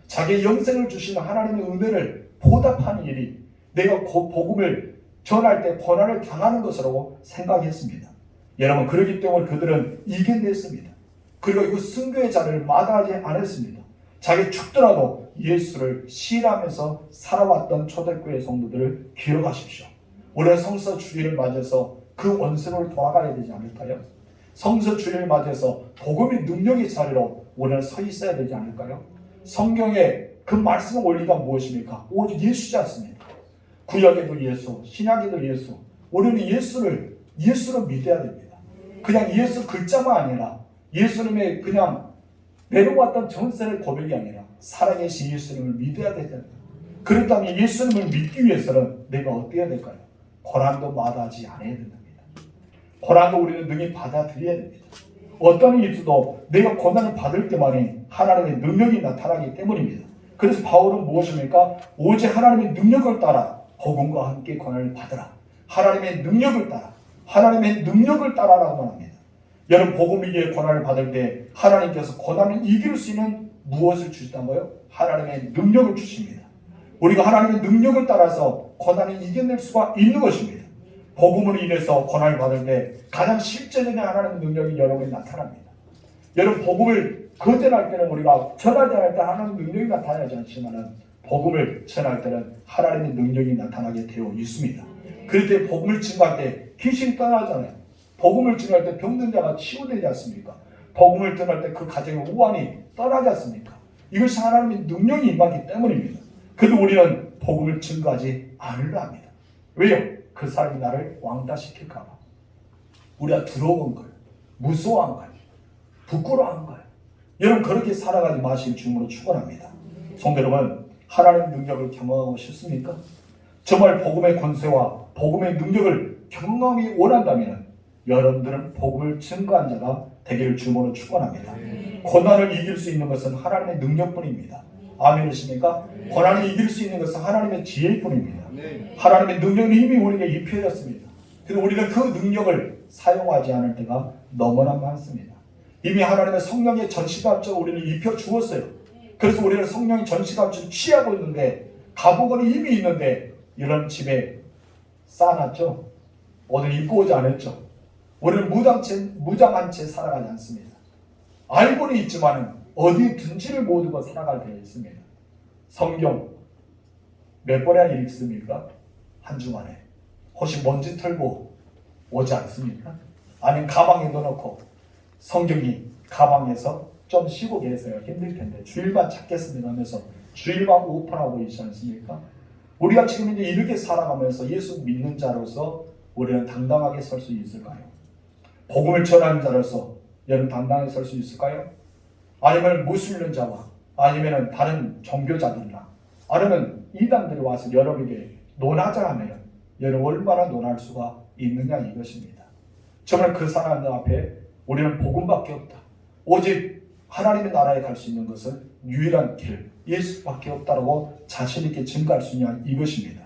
자기의 영생을 주시는 하나님의 은혜를 보답하는 일이 내가 복음을 전할 때 고난을 당하는 것으로 생각했습니다. 여러분, 그렇기 때문에 그들은 이겨냈습니다. 그리고 그 순교의 자리를 마다하지 않았습니다. 자기 죽더라도 예수를 신뢰하면서 살아왔던 초대교회 성도들을 기억하십시오. 우리는 성서 주일을 맞아서 그 원수로 돌아가야 되지 않을까요? 성서 주일을 맞아서 복음의 능력의 자리로 우리는 서 있어야 되지 않을까요? 성경에 그 말씀의 원리가 무엇입니까? 오직 예수지 않습니까? 구약에도 예수, 신약에도 예수. 우리는 예수로 믿어야 됩니다. 그냥 예수 글자만 아니라 예수님의 그냥 내려왔던 전세의 고백이 아니라 살아계신 예수님을 믿어야 되잖아요. 그렇다면 예수님을 믿기 위해서는 내가 어떻게 해야 될까요? 고난도 마다하지 않아야 된답니다. 고난도 우리는 능히 받아들여야 됩니다. 어떤 일이 있어도 내가 고난을 받을 때만이 하나님의 능력이 나타나기 때문입니다. 그래서 바울은 무엇입니까? 오직 하나님의 능력을 따라 복음과 함께 고난을 받으라. 하나님의 능력을 따라, 하나님의 능력을 따라라고 합니다. 여러분, 복음 위에 고난을 받을 때 하나님께서 고난을 이길 수 있는 무엇을 주시다고요? 하나님의 능력을 주십니다. 우리가 하나님의 능력을 따라서 고난을 이겨낼 수가 있는 것입니다. 복음으로 인해서 고난을 받을 때 가장 실제적인 하나님의 능력이 여러분에 나타납니다. 여러분, 복음을 거절할 때는 우리가 전하지 않을 때 하나님의 능력이 나타나지 않지만 복음을 전할 때는 하나님의 능력이 나타나게 되어 있습니다. 그럴 때 복음을 증거할 때 귀신이 떠나잖아요. 복음을 전할 때 병든 자가 치유되지 않습니까? 복음을 전할 때 그 가정의 우환이 떠나지 않습니까? 이것이 하나님의 능력이 임하기 때문입니다. 그래도 우리는 복음을 증거하지 않으려 합니다. 왜요? 그 사람이 나를 왕따시킬까 봐. 우리가 두려운 거예요. 무서워한 거예요. 부끄러워한 거예요. 여러분, 그렇게 살아가지 마실 주님으로 축원합니다. 성도 여러분, 하나님의 능력을 경험하고 싶습니까? 정말 복음의 권세와 복음의 능력을 경험하기 원한다면 여러분들은 복음을 증거한 자가 되기를 주님으로 축원합니다. 고난을 이길 수 있는 것은 하나님의 능력뿐입니다. 아멘이십니까? 고난을 이길 수 있는 것은 하나님의 지혜일 뿐입니다. 하나님의 능력이 이미 우리에게 입혀졌습니다. 그런데 우리는 그 능력을 사용하지 않을 때가 너무나 많습니다. 이미 하나님의 성령의 전시갑주를 우리는 입혀주었어요. 그래서 우리는 성령의 전시갑주를 취하고 있는데 갑옷은 이미 있는데 이런 집에 쌓아놨죠. 오늘 입고 오지 않았죠. 우리는 무장한 채 살아가지 않습니다. 알고는 있지만 어디 둔지를 모두가 살아갈 때가 있습니다. 성경 몇 번이나 읽습니까? 한 주만에. 혹시 먼지 털고 오지 않습니까? 아니면 가방에 넣어놓고 성경이 가방에서 좀 쉬고 계세요. 힘들 텐데 주일만 찾겠습니다 하면서 주일만 오픈하고 있지 않습니까? 우리가 지금 이제 이렇게 살아가면서 예수 믿는 자로서 우리는 당당하게 설 수 있을까요? 복음을 전하는 자로서 여러분 당당하게 설 수 있을까요? 아니면 무슬림자와 아니면 다른 종교자들이나 아니면 이단들이 와서 여러분에게 논하자 하면 여러분 얼마나 논할 수가 있느냐 이것입니다. 정말 그 사람들 앞에 우리는 복음밖에 없다. 오직 하나님의 나라에 갈 수 있는 것은 유일한 길, 예수밖에 없다라고 자신 있게 증거할 수 있냐 이것입니다.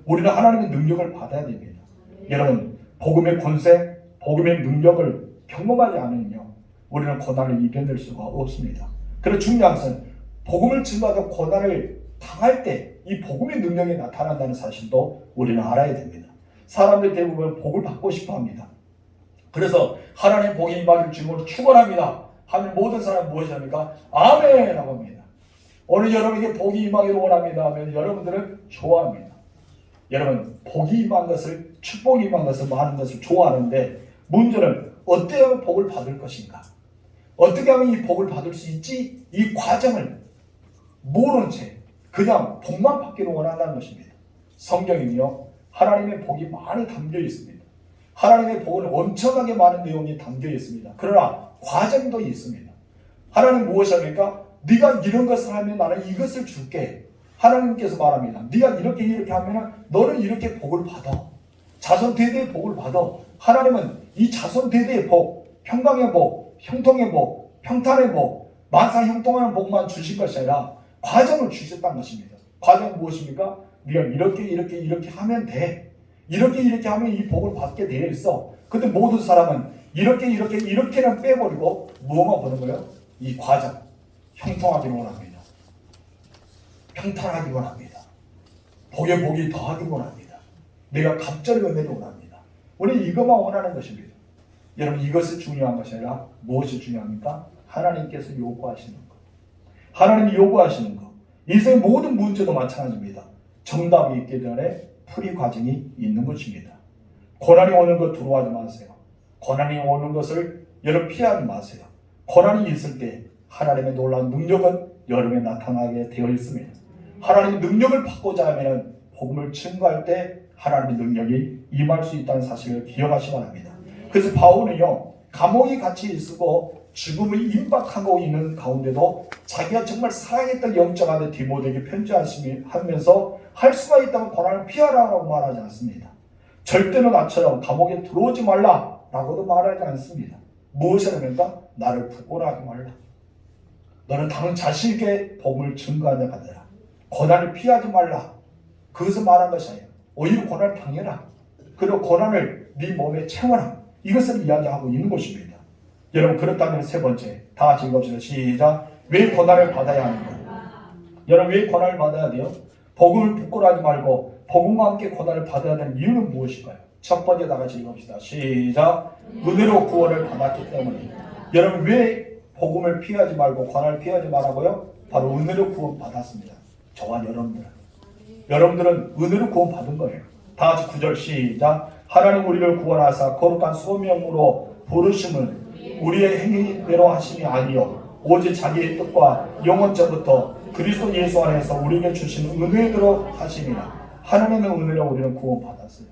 우리는 하나님의 능력을 받아야 됩니다. 여러분, 복음의 권세, 복음의 능력을 경험하지 않으면요, 우리는 고난을 이겨낼 수가 없습니다. 그래서 중요한 것은 복음을 증거하고 고난을 당할 때 이 복음의 능력이 나타난다는 사실도 우리는 알아야 됩니다. 사람들 대부분 복을 받고 싶어 합니다. 그래서 하나님의 복이 임하기를 주님으로 축원합니다 하면 모든 사람은 무엇이 합니까? 아멘 라고 합니다. 오늘 여러분에게 복이 임하기를 원합니다 하면 여러분들은 좋아합니다. 여러분, 복이 임한 것을, 축복이 임한 것을, 많은 것을 좋아하는데 문제는 어떻게 하면 복을 받을 것인가? 어떻게 하면 이 복을 받을 수 있지? 이 과정을 모른 채 그냥 복만 받기를 원한다는 것입니다. 성경에는요, 하나님의 복이 많이 담겨 있습니다. 하나님의 복은 엄청나게 많은 내용이 담겨 있습니다. 그러나 과정도 있습니다. 하나님 무엇이 합니까? 네가 이런 것을 하면 나는 이것을 줄게. 하나님께서 말합니다. 네가 이렇게 하면 너는 이렇게 복을 받아. 자손 대대의 복을 받아. 하나님은 이 자손 대대의 복, 평강의 복, 형통의 복, 평탄의 복, 만사 형통하는 복만 주신 것이 아니라 과정을 주셨다는 것입니다. 과정은 무엇입니까? 네가 이렇게 하면 돼. 이렇게 하면 이 복을 받게 되어 있어. 근데 모든 사람은 이렇게는 빼버리고 무엇만 보는 거예요? 이 과정, 형통하기를 원합니다. 평탄하기 원합니다. 복에 복이 더하기 원합니다. 내가 갑자기 은혜를 원합니다. 우리 이것만 원하는 것입니다. 여러분, 이것이 중요한 것이 아니라 무엇이 중요합니까? 하나님께서 요구하시는 것. 하나님이 요구하시는 것. 인생의 모든 문제도 마찬가지입니다. 정답이 있기 전에 풀이 과정이 있는 것입니다. 고난이 오는 것 두려워하지 마세요. 고난이 오는 것을 여러분 피하지 마세요. 고난이 있을 때 하나님의 놀라운 능력은 여러분에 나타나게 되어 있습니다. 하나님의 능력을 받고자 하면 복음을 증거할 때 하나님의 능력이 임할 수 있다는 사실을 기억하시기 바랍니다. 그래서 바울은요, 감옥에 같이 있고 죽음을 임박하고 있는 가운데도 자기가 정말 사랑했던 영적 아들 디모데에게 편지하면서 할 수가 있다면 고난을 피하라고 말하지 않습니다. 절대로 나처럼 감옥에 들어오지 말라라고도 말하지 않습니다. 무엇을 합니까? 나를 부끄러워하지 말라. 너는 당연 자신에게 복음을 증거하는 자가 되라. 고난을 피하지 말라. 그것을 말한 것이 아니에요. 오히려 고난을 당해라. 그리고 고난을 네 몸에 채워라. 이것을 이야기하고 있는 것입니다. 여러분, 그렇다면 세 번째, 다 같이 읽읍시다. 시작. 왜 고난을 받아야 하는가? 여러분, 왜 고난을 받아야 돼요? 복음을 부끄러워하지 말고 복음과 함께 고난을 받아야 되는 이유는 무엇일까요? 첫 번째, 다 같이 읽읍시다. 시작. 은혜로 구원을 받았기 때문에. 여러분, 왜 복음을 피하지 말고 고난을 피하지 말라고요? 바로 은혜로 구원 받았습니다. 저와 여러분들은 은혜로 구원 받은 거예요. 다 같이 9절 시작. 하나님 우리를 구원하사 거룩한 소명으로 부르심은 우리의 행위대로 하심이 아니요 오직 자기의 뜻과 영원전부터 그리스도 예수 안에서 우리에게 주신 은혜대로 하심이라. 하나님의 은혜로 우리는 구원받았어요.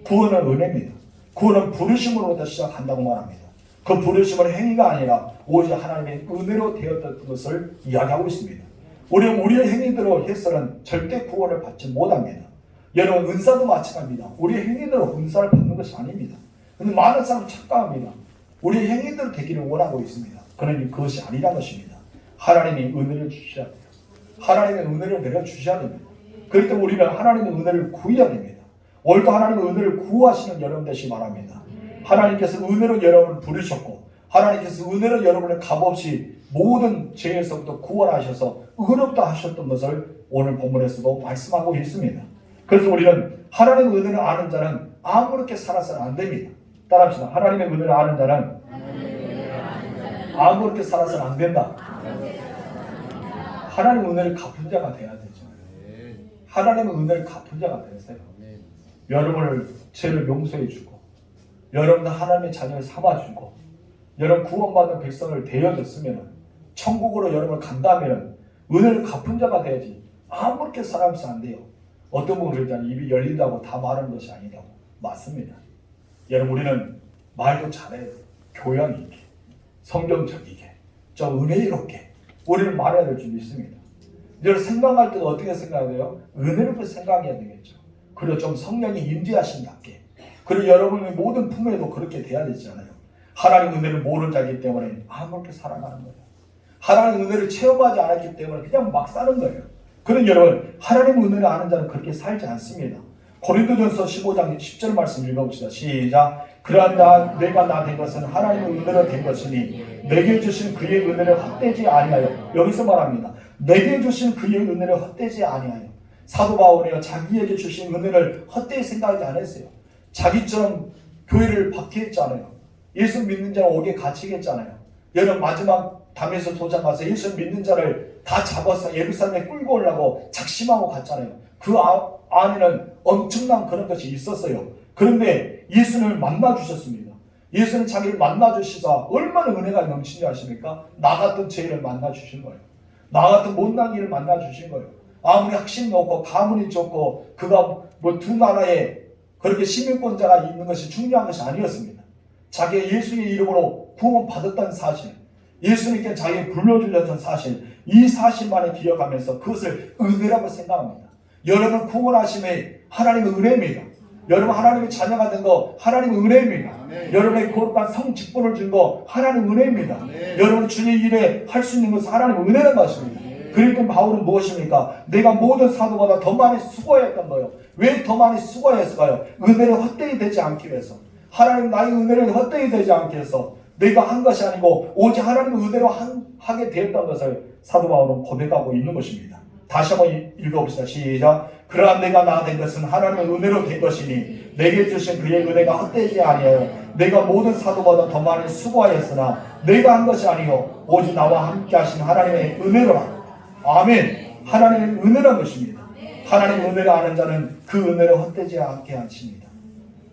구원은 은혜입니다. 구원은 부르심으로부터 시작한다고 말합니다. 그 부르심은 행위가 아니라 오직 하나님의 은혜로 되었던 것을 이야기하고 있습니다. 우리는 우리의 행위대로 해서는 절대 구원을 받지 못합니다. 여러분, 은사도 마찬가지입니다. 우리의 행위대로 은사를 받는 것이 아닙니다. 그런데 많은 사람은 착각합니다. 우리의 행위대로 되기를 원하고 있습니다. 그러니 그것이 아니라는 것입니다. 하나님이 은혜를 주셔야 돼요. 하나님의 은혜를 내려주셔야 됩니다. 그럴 때 우리는 하나님의 은혜를 구해야 됩니다. 오늘도 하나님의 은혜를 구하시는 여러분 되시기 바랍니다. 하나님께서 은혜로 여러분을 부르셨고 하나님께서 은혜로 여러분을 값없이 모든 죄에서부터 구원하셔서 의롭다 하셨던 것을 오늘 본문에서도 말씀하고 있습니다. 그래서 우리는 하나님의 은혜를 아는 자는 아무렇게 살아서는 안 됩니다. 따라합시다. 하나님의 은혜를 아는 자는 아무렇게 살아서는 안 된다. 하나님의 은혜를 갚은 자가 돼야 되죠. 하나님의 은혜를 갚은 자가 되세요. 여러분을 죄를 용서해 주고 여러분들 하나님의 자녀를 삼아주고 여러분 구원받은 백성을 되어줬으면 천국으로 여러분을 간다면 은혜를 갚은 자가 돼야지 아무렇게 살아서는 안 돼요. 어떤 분은 그러잖아요. 입이 열린다고 다 말하는 것이 아니라고. 맞습니다. 여러분, 우리는 말도 잘해야 돼요. 교양 있게, 성경적이게, 좀 은혜롭게 우리는 말해야 될 줄 믿습니다. 여러분, 생각할 때도 어떻게 생각해야 돼요? 은혜롭게 생각해야 되겠죠. 그리고 좀 성령이 임재하신답게. 그리고 여러분의 모든 품에도 그렇게 돼야 되잖아요. 하나님 은혜를 모르는 자이기 때문에 아무렇게 살아가는 거예요. 하나님 은혜를 체험하지 않았기 때문에 그냥 막 사는 거예요. 그런 여러분, 하나님 은혜를 아는 자는 그렇게 살지 않습니다. 고린도전서 15장 10절 말씀 읽어봅시다. 시작. 그러나 내가 나 된 것은 하나님의 은혜로 된 것이니 내게 주신 그의 은혜를 헛되지 아니하여. 여기서 말합니다. 내게 주신 그의 은혜를 헛되지 아니하여. 사도 바울이요 자기에게 주신 은혜를 헛되이 생각하지 않았어요. 자기처럼 교회를 박해했잖아요. 예수 믿는 자는 옥에 갇히겠잖아요. 여러분 마지막 담에서 도장 가서 예수 믿는 자를 다 잡아서 예루살렘에 끌고 오려고 작심하고 갔잖아요. 그 안에는 엄청난 그런 것이 있었어요. 그런데 예수님을 만나주셨습니다. 예수는 자기를 만나주시사 얼마나 은혜가 넘치지 아십니까? 나 같은 죄인을 만나주신 거예요. 나 같은 못난 일을 만나주신 거예요. 아무리 학식 높고 가문이 좋고 그가 뭐 두 나라에 그렇게 시민권자가 있는 것이 중요한 것이 아니었습니다. 자기의 예수의 이름으로 구원 받았다는 사실, 예수님께 자기를 불러주셨던 사실, 이 사실만을 기억하면서 그것을 은혜라고 생각합니다. 여러분 구원하심의 하나님의 은혜입니다. 여러분 하나님의 자녀가 된 거 하나님의 은혜입니다. 여러분의 거룩한 성직분을 준 거 하나님의 은혜입니다. 여러분 주의 일에 할 수 있는 것은 하나님의 은혜라는 것입니다. 그러니까 바울은 무엇입니까? 내가 모든 사도보다 더 많이 수고했던 거예요. 왜 더 많이 수고했을까요? 은혜를 헛되이 되지 않기 위해서. 하나님 나의 은혜를 헛되이 되지 않기 위해서 내가 한 것이 아니고 오직 하나님의 은혜로 하게 되었던 것을 사도 바울은 고백하고 있는 것입니다. 다시 한번 읽어봅시다. 시작. 그러나 내가 나 된 것은 하나님의 은혜로 된 것이니 내게 주신 그의 은혜가 헛되지 아니하여 내가 모든 사도보다 더 많이 수고하였으나 내가 한 것이 아니요 오직 나와 함께 하신 하나님의 은혜로라. 아멘. 하나님의 은혜란 것입니다. 하나님의 은혜를 아는 자는 그 은혜를 헛되지 않게 하십니다.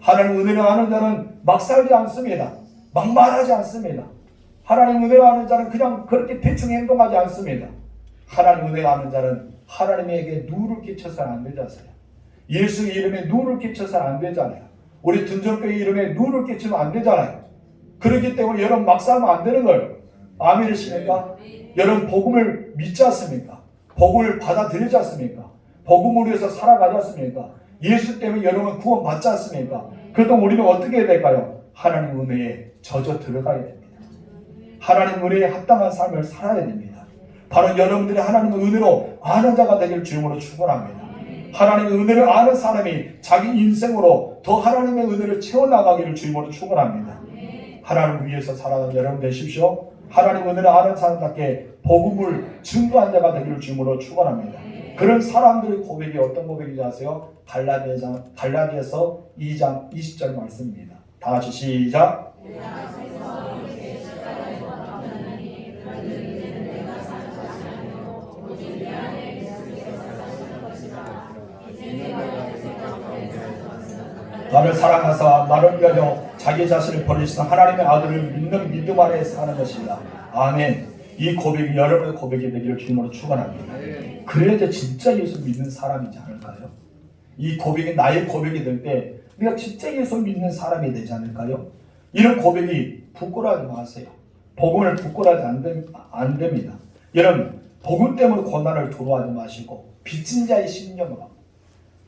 하나님의 은혜를 아는 자는 막 살지 않습니다. 막 말하지 않습니다. 하나님의 은혜를 아는 자는 그냥 그렇게 대충 행동하지 않습니다. 하나님의 은혜를 아는 자는 하나님에게 누를 끼쳐서는 안 되잖아요. 예수 이름에 누를 끼쳐서는 안 되잖아요. 우리 둔전교회 이름에 누를 끼치면 안 되잖아요. 그렇기 때문에 여러분 막 살면 안 되는 거예요. 아멘이십니까? 여러분 복음을 믿지 않습니까? 복음을 받아들이지 않습니까? 복음을 위해서 살아가지 않습니까? 예수 때문에 여러분 구원 받지 않습니까? 그렇다면 우리는 어떻게 해야 될까요? 하나님 은혜에 젖어 들어가야 됩니다. 하나님 은혜에 합당한 삶을 살아야 됩니다. 바로 여러분들이 하나님의 은혜로 아는 자가 되길 주님으로 축원합니다. 하나님의 은혜를 아는 사람이 자기 인생으로 더 하나님의 은혜를 채워나가기를 주님으로 축원합니다. 하나님을 위해서 살아가는 여러분 되십시오. 하나님의 은혜를 아는 사람답게 복음을 증거한 자가 되기를 주님으로 축원합니다. 그런 사람들의 고백이 어떤 고백인지 아세요? 갈라디아서 2장 20절 말씀입니다. 다 같이 시작. 나를 사랑하사 나를 위하여 자기 자신을 버리시는 하나님의 아들을 믿는 믿음 안에 사는 것입니다. 아멘. 이 고백이 여러분의 고백이 되기를 주님으로 축원합니다. 그래야 진짜 예수 믿는 사람이지 않을까요? 이 고백이 나의 고백이 될 때 내가 진짜 예수 믿는 사람이 되지 않을까요? 이런 고백이 부끄러워하지 마세요. 복음을 부끄러워하지 안 됩니다. 여러분 복음 때문에 고난을 두려워하지 마시고 빚진 자의 심령으로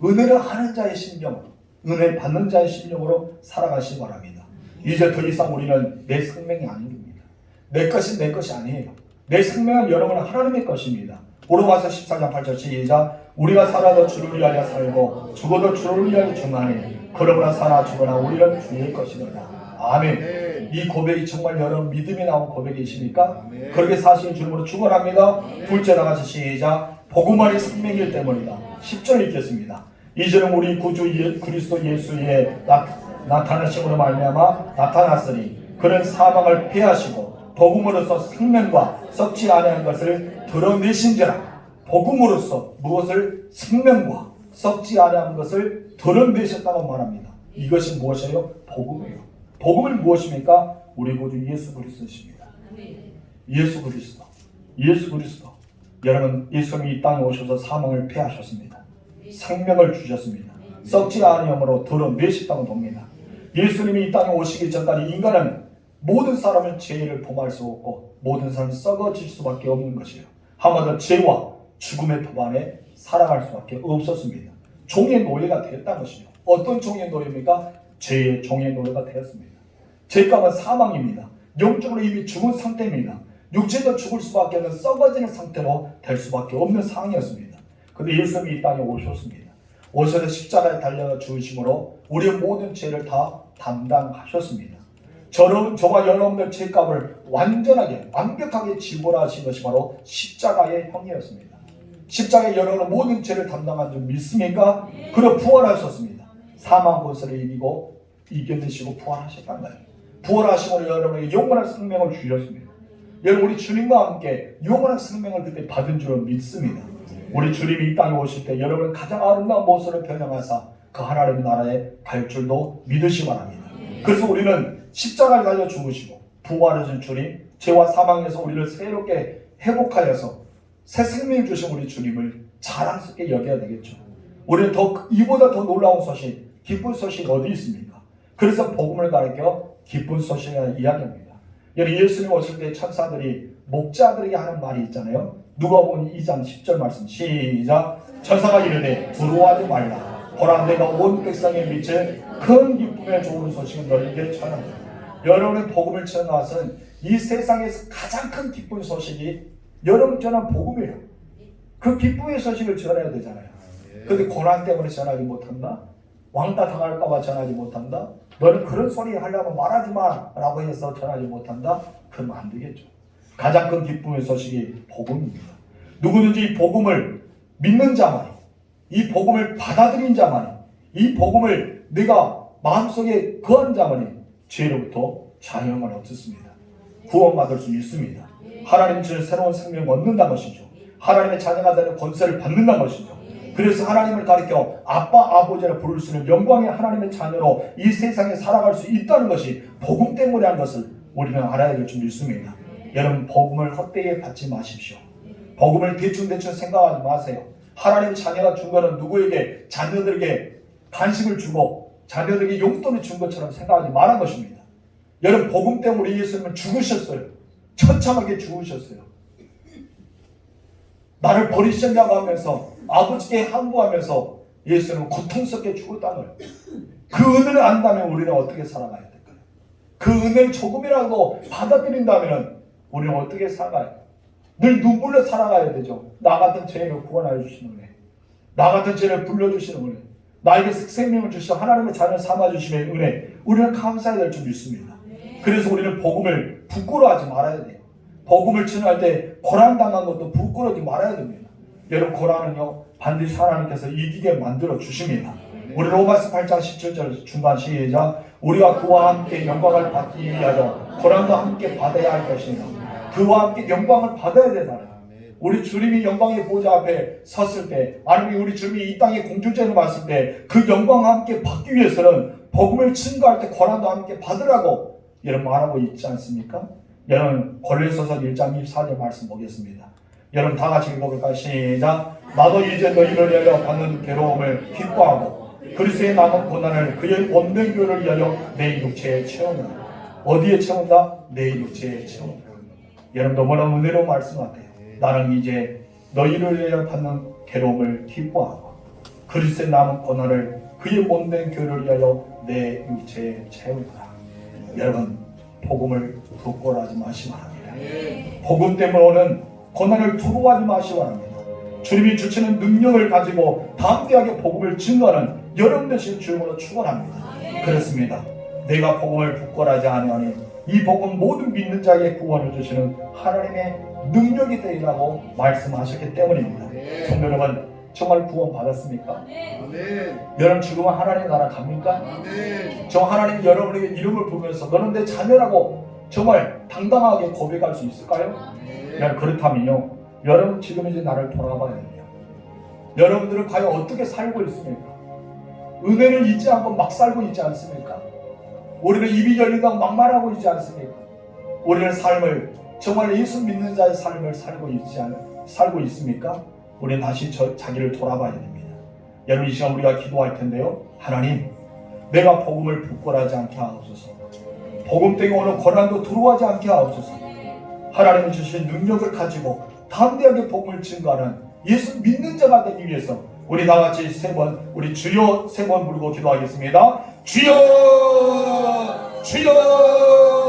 은혜를 하는 자의 심령으로 은혜를 받는 자의 심령으로 살아가시기 바랍니다. 이제 더 이상 우리는 내 생명이 아닙니다. 내 것이 내 것이 아니에요. 내 생명은 여러분 하나님의 것입니다. 로마서 14장 8절 시작. 우리가 살아도 주를 위하여 살고 죽어도 주를 위하여 죽나니 그러므로 살아 죽으나 우리는 주의 것이로다. 아멘. 이 고백이 정말 여러분 믿음이 나온 고백이십니까? 그렇게 사실 주님으로 축원합니다. 둘째 나가서 시작. 복음 안이 생명이기 때문이다. 10절 읽겠습니다. 이제는 우리 구주 그리스도 예수의 나타나심으로 말미암아 나타났으니 그는 사망을 패하시고 복음으로서 생명과 썩지 아니한 것을 드러내신지라. 복음으로서 무엇을 생명과 썩지 아니한 것을 드러내셨다고 말합니다. 이것이 무엇이에요? 복음이에요. 복음은 무엇입니까? 우리 구주 예수 그리스도십니다. 예수 그리스도. 예수 그리스도. 여러분 예수님이 이 땅에 오셔서 사망을 패하셨습니다. 생명을 주셨습니다. 썩지 아니함으로 드러내셨다고 봅니다. 예수님이 이 땅에 오시기 전까지 인간은 모든 사람은 죄를 범할 수 없고 모든 사람은 썩어질 수밖에 없는 것이에요. 한마디로 죄와 죽음의 법 안에 살아갈 수밖에 없었습니다. 종의 노예가 되었다는 것이죠. 어떤 종의 노예입니까? 죄의 종의 노예가 되었습니다. 죄값은 사망입니다. 영적으로 이미 죽은 상태입니다. 육체도 죽을 수밖에 없는 썩어지는 상태로 될 수밖에 없는 상황이었습니다. 그런데 예수님이 이 땅에 오셨습니다. 오셔서 십자가에 달려 죽으심으로 우리의 모든 죄를 다 담당하셨습니다. 저와 여러분들 죄값을 완벽하게 지불하신 것이 바로 십자가의 형이었습니다. 십자가에 여러분의 모든 죄를 담당한 줄 믿습니까? 그리고 부활하셨습니다. 사망 권세를 이겨내시고 부활하셨단 말이에요. 부활하심으로 여러분에게 영원한 생명을 주셨습니다. 여러분, 우리 주님과 함께 영원한 생명을 그때 받은 줄 믿습니다. 우리 주님이 이 땅에 오실 때 여러분은 가장 아름다운 모습을 변형하사 그 하나님의 나라에 갈 줄도 믿으시기 바랍니다. 그래서 우리는 십자가를 달려 죽으시고 부활하신 주님, 죄와 사망에서 우리를 새롭게 회복하여서 새 생명을 주신 우리 주님을 자랑스럽게 여겨야 되겠죠. 우리는 이보다 더 놀라운 소식, 기쁜 소식 어디 있습니까? 그래서 복음을 가르쳐 기쁜 소식을 이야기합니다. 예수님 오실 때 천사들이 목자들에게 하는 말이 있잖아요. 누가복음 2장 10절 말씀 시작. 천사가 이르되 두려워하지 말라. 보라, 내가 온 백성에 미칠 큰 기쁨의 좋은 소식은 너희에게 전하노라. 여러분의 복음을 전하는 것은 이 세상에서 가장 큰 기쁜 소식이 여러분 전한 복음이에요. 그 기쁨의 소식을 전해야 되잖아요. 그런데 고난 때문에 전하지 못한다? 왕따 당할까봐 전하지 못한다? 너는 그런 소리 하려면 말하지 마 라고 해서 전하지 못한다? 그러면 안 되겠죠. 가장 큰 기쁨의 소식이 복음입니다. 누구든지 이 복음을 믿는 자만이, 이 복음을 받아들인 자만이, 이 복음을 내가 마음속에 거한 자만이 죄로부터 자유함을 얻습니다. 구원받을 수 있습니다. 하나님 주신 새로운 생명을 얻는다는 것이죠. 하나님의 자녀가 되는 권세를 받는다는 것이죠. 그래서 하나님을 가리켜 아빠, 아버지라 부를 수 있는 영광의 하나님의 자녀로 이 세상에 살아갈 수 있다는 것이 복음 때문에 한 것을 우리는 알아야 될 줄 믿습니다. 여러분, 복음을 헛되이 받지 마십시오. 복음을 대충 생각하지 마세요. 하나님의 자녀가 준 거는 누구에게, 자녀들에게 간식을 주고 자녀들에게 용돈을 준 것처럼 생각하지 말한 것입니다. 여러분, 복음 때문에 예수님은 죽으셨어요. 처참하게 죽으셨어요. 나를 버리셨냐고 하면서 아버지께 항구하면서 예수님은 고통스럽게 죽었다는 거예요. 그 은혜를 안다면 우리는 어떻게 살아가야 될까요? 그 은혜를 조금이라도 받아들인다면 우리는 어떻게 살아가야 돼요? 늘 눈물로 살아가야 되죠. 나 같은 죄인을 구원하여 주시는 은혜, 나 같은 죄를 불러주시는 은혜, 나에게 생명을 주시어 하나님의 자녀를 삼아주시는 은혜, 우리는 감사해야 될 줄 믿습니다. 그래서 우리는 복음을 부끄러워하지 말아야 돼요. 복음을 전할 때 고난당한 것도 부끄러워하지 말아야 됩니다. 여러분, 고난은요 반드시 하나님께서 이기게 만들어 주십니다. 우리 로마서 8장 17절 중간 시작. 우리가 그와 함께 영광을 받기 위하여 고난도 함께 받아야 할 것이니라. 그와 함께 영광을 받아야 되잖아요. 우리 주님이 영광의 보좌 앞에 섰을 때, 아니면 우리 주님이 이 땅에 공중전에 왔을 때 그 영광과 함께 받기 위해서는 복음을 증거할 때 고난도 함께 받으라고 여러분 말하고 있지 않습니까? 여러분, 고린도서 1장 24절 말씀 보겠습니다. 여러분 다 같이 읽어볼까요? 시작. 나도 이제 너희를 위하여 받는 괴로움을 기뻐하고 그리스도의 남은 고난을 그의 온된 교를 위하여 내 육체에 채우느라. 어디에 채운다? 내 육체에 채운다. 여러분, 너무나 은혜로운 말씀 같아요. 나는 이제 너희를 위하여 받는 괴로움을 기뻐하고 그리스도의 남은 고난을 그의 온된 교를 위하여 내 육체에 채우느라. 여러분, 복음을 부끄러워하지 마시기 바랍니다. 복음 때문에 오는 고난을 두려워하지 마시기 바랍니다. 주님이 주시는 능력을 가지고 담대하게 복음을 증거하는 여러분 되시는 주님으로 축원합니다. 그렇습니다. 내가 복음을 부끄러워하지 아니하니 이 복음 모든 믿는 자에게 구원을 주시는 하나님의 능력이 되리라고 말씀하셨기 때문입니다. 성도 여러분, 정말 구원 받았습니까? 여러분, 지금은 하나님 나라 갑니까? 저 하나님 여러분에게 이름을 부르면서 너는 내 자녀라고 정말 당당하게 고백할 수 있을까요? 그렇다면요, 여러분 지금 이제 나를 돌아봐야 돼요. 여러분들은 과연 어떻게 살고 있습니까? 은혜를 잊지 않고 막 살고 있지 않습니까? 우리는 입이 열린다고 막 말하고 있지 않습니까? 우리는 삶을 정말 예수 믿는 자의 삶을 살고 있습니까? 우리는 다시 자기를 돌아봐야 됩니다. 여러분, 이 시간 우리가 기도할 텐데요. 하나님, 내가 복음을 부끄러워하지 않게 하옵소서. 복음 때문에 오는 고난도 두려워하지 않게 하옵소서. 하나님이 주신 능력을 가지고 담대하게 복음을 증거하는 예수 믿는 자가 되기 위해서 우리 다 같이 우리 주여 3번 부르고 기도하겠습니다. 주여, 주여.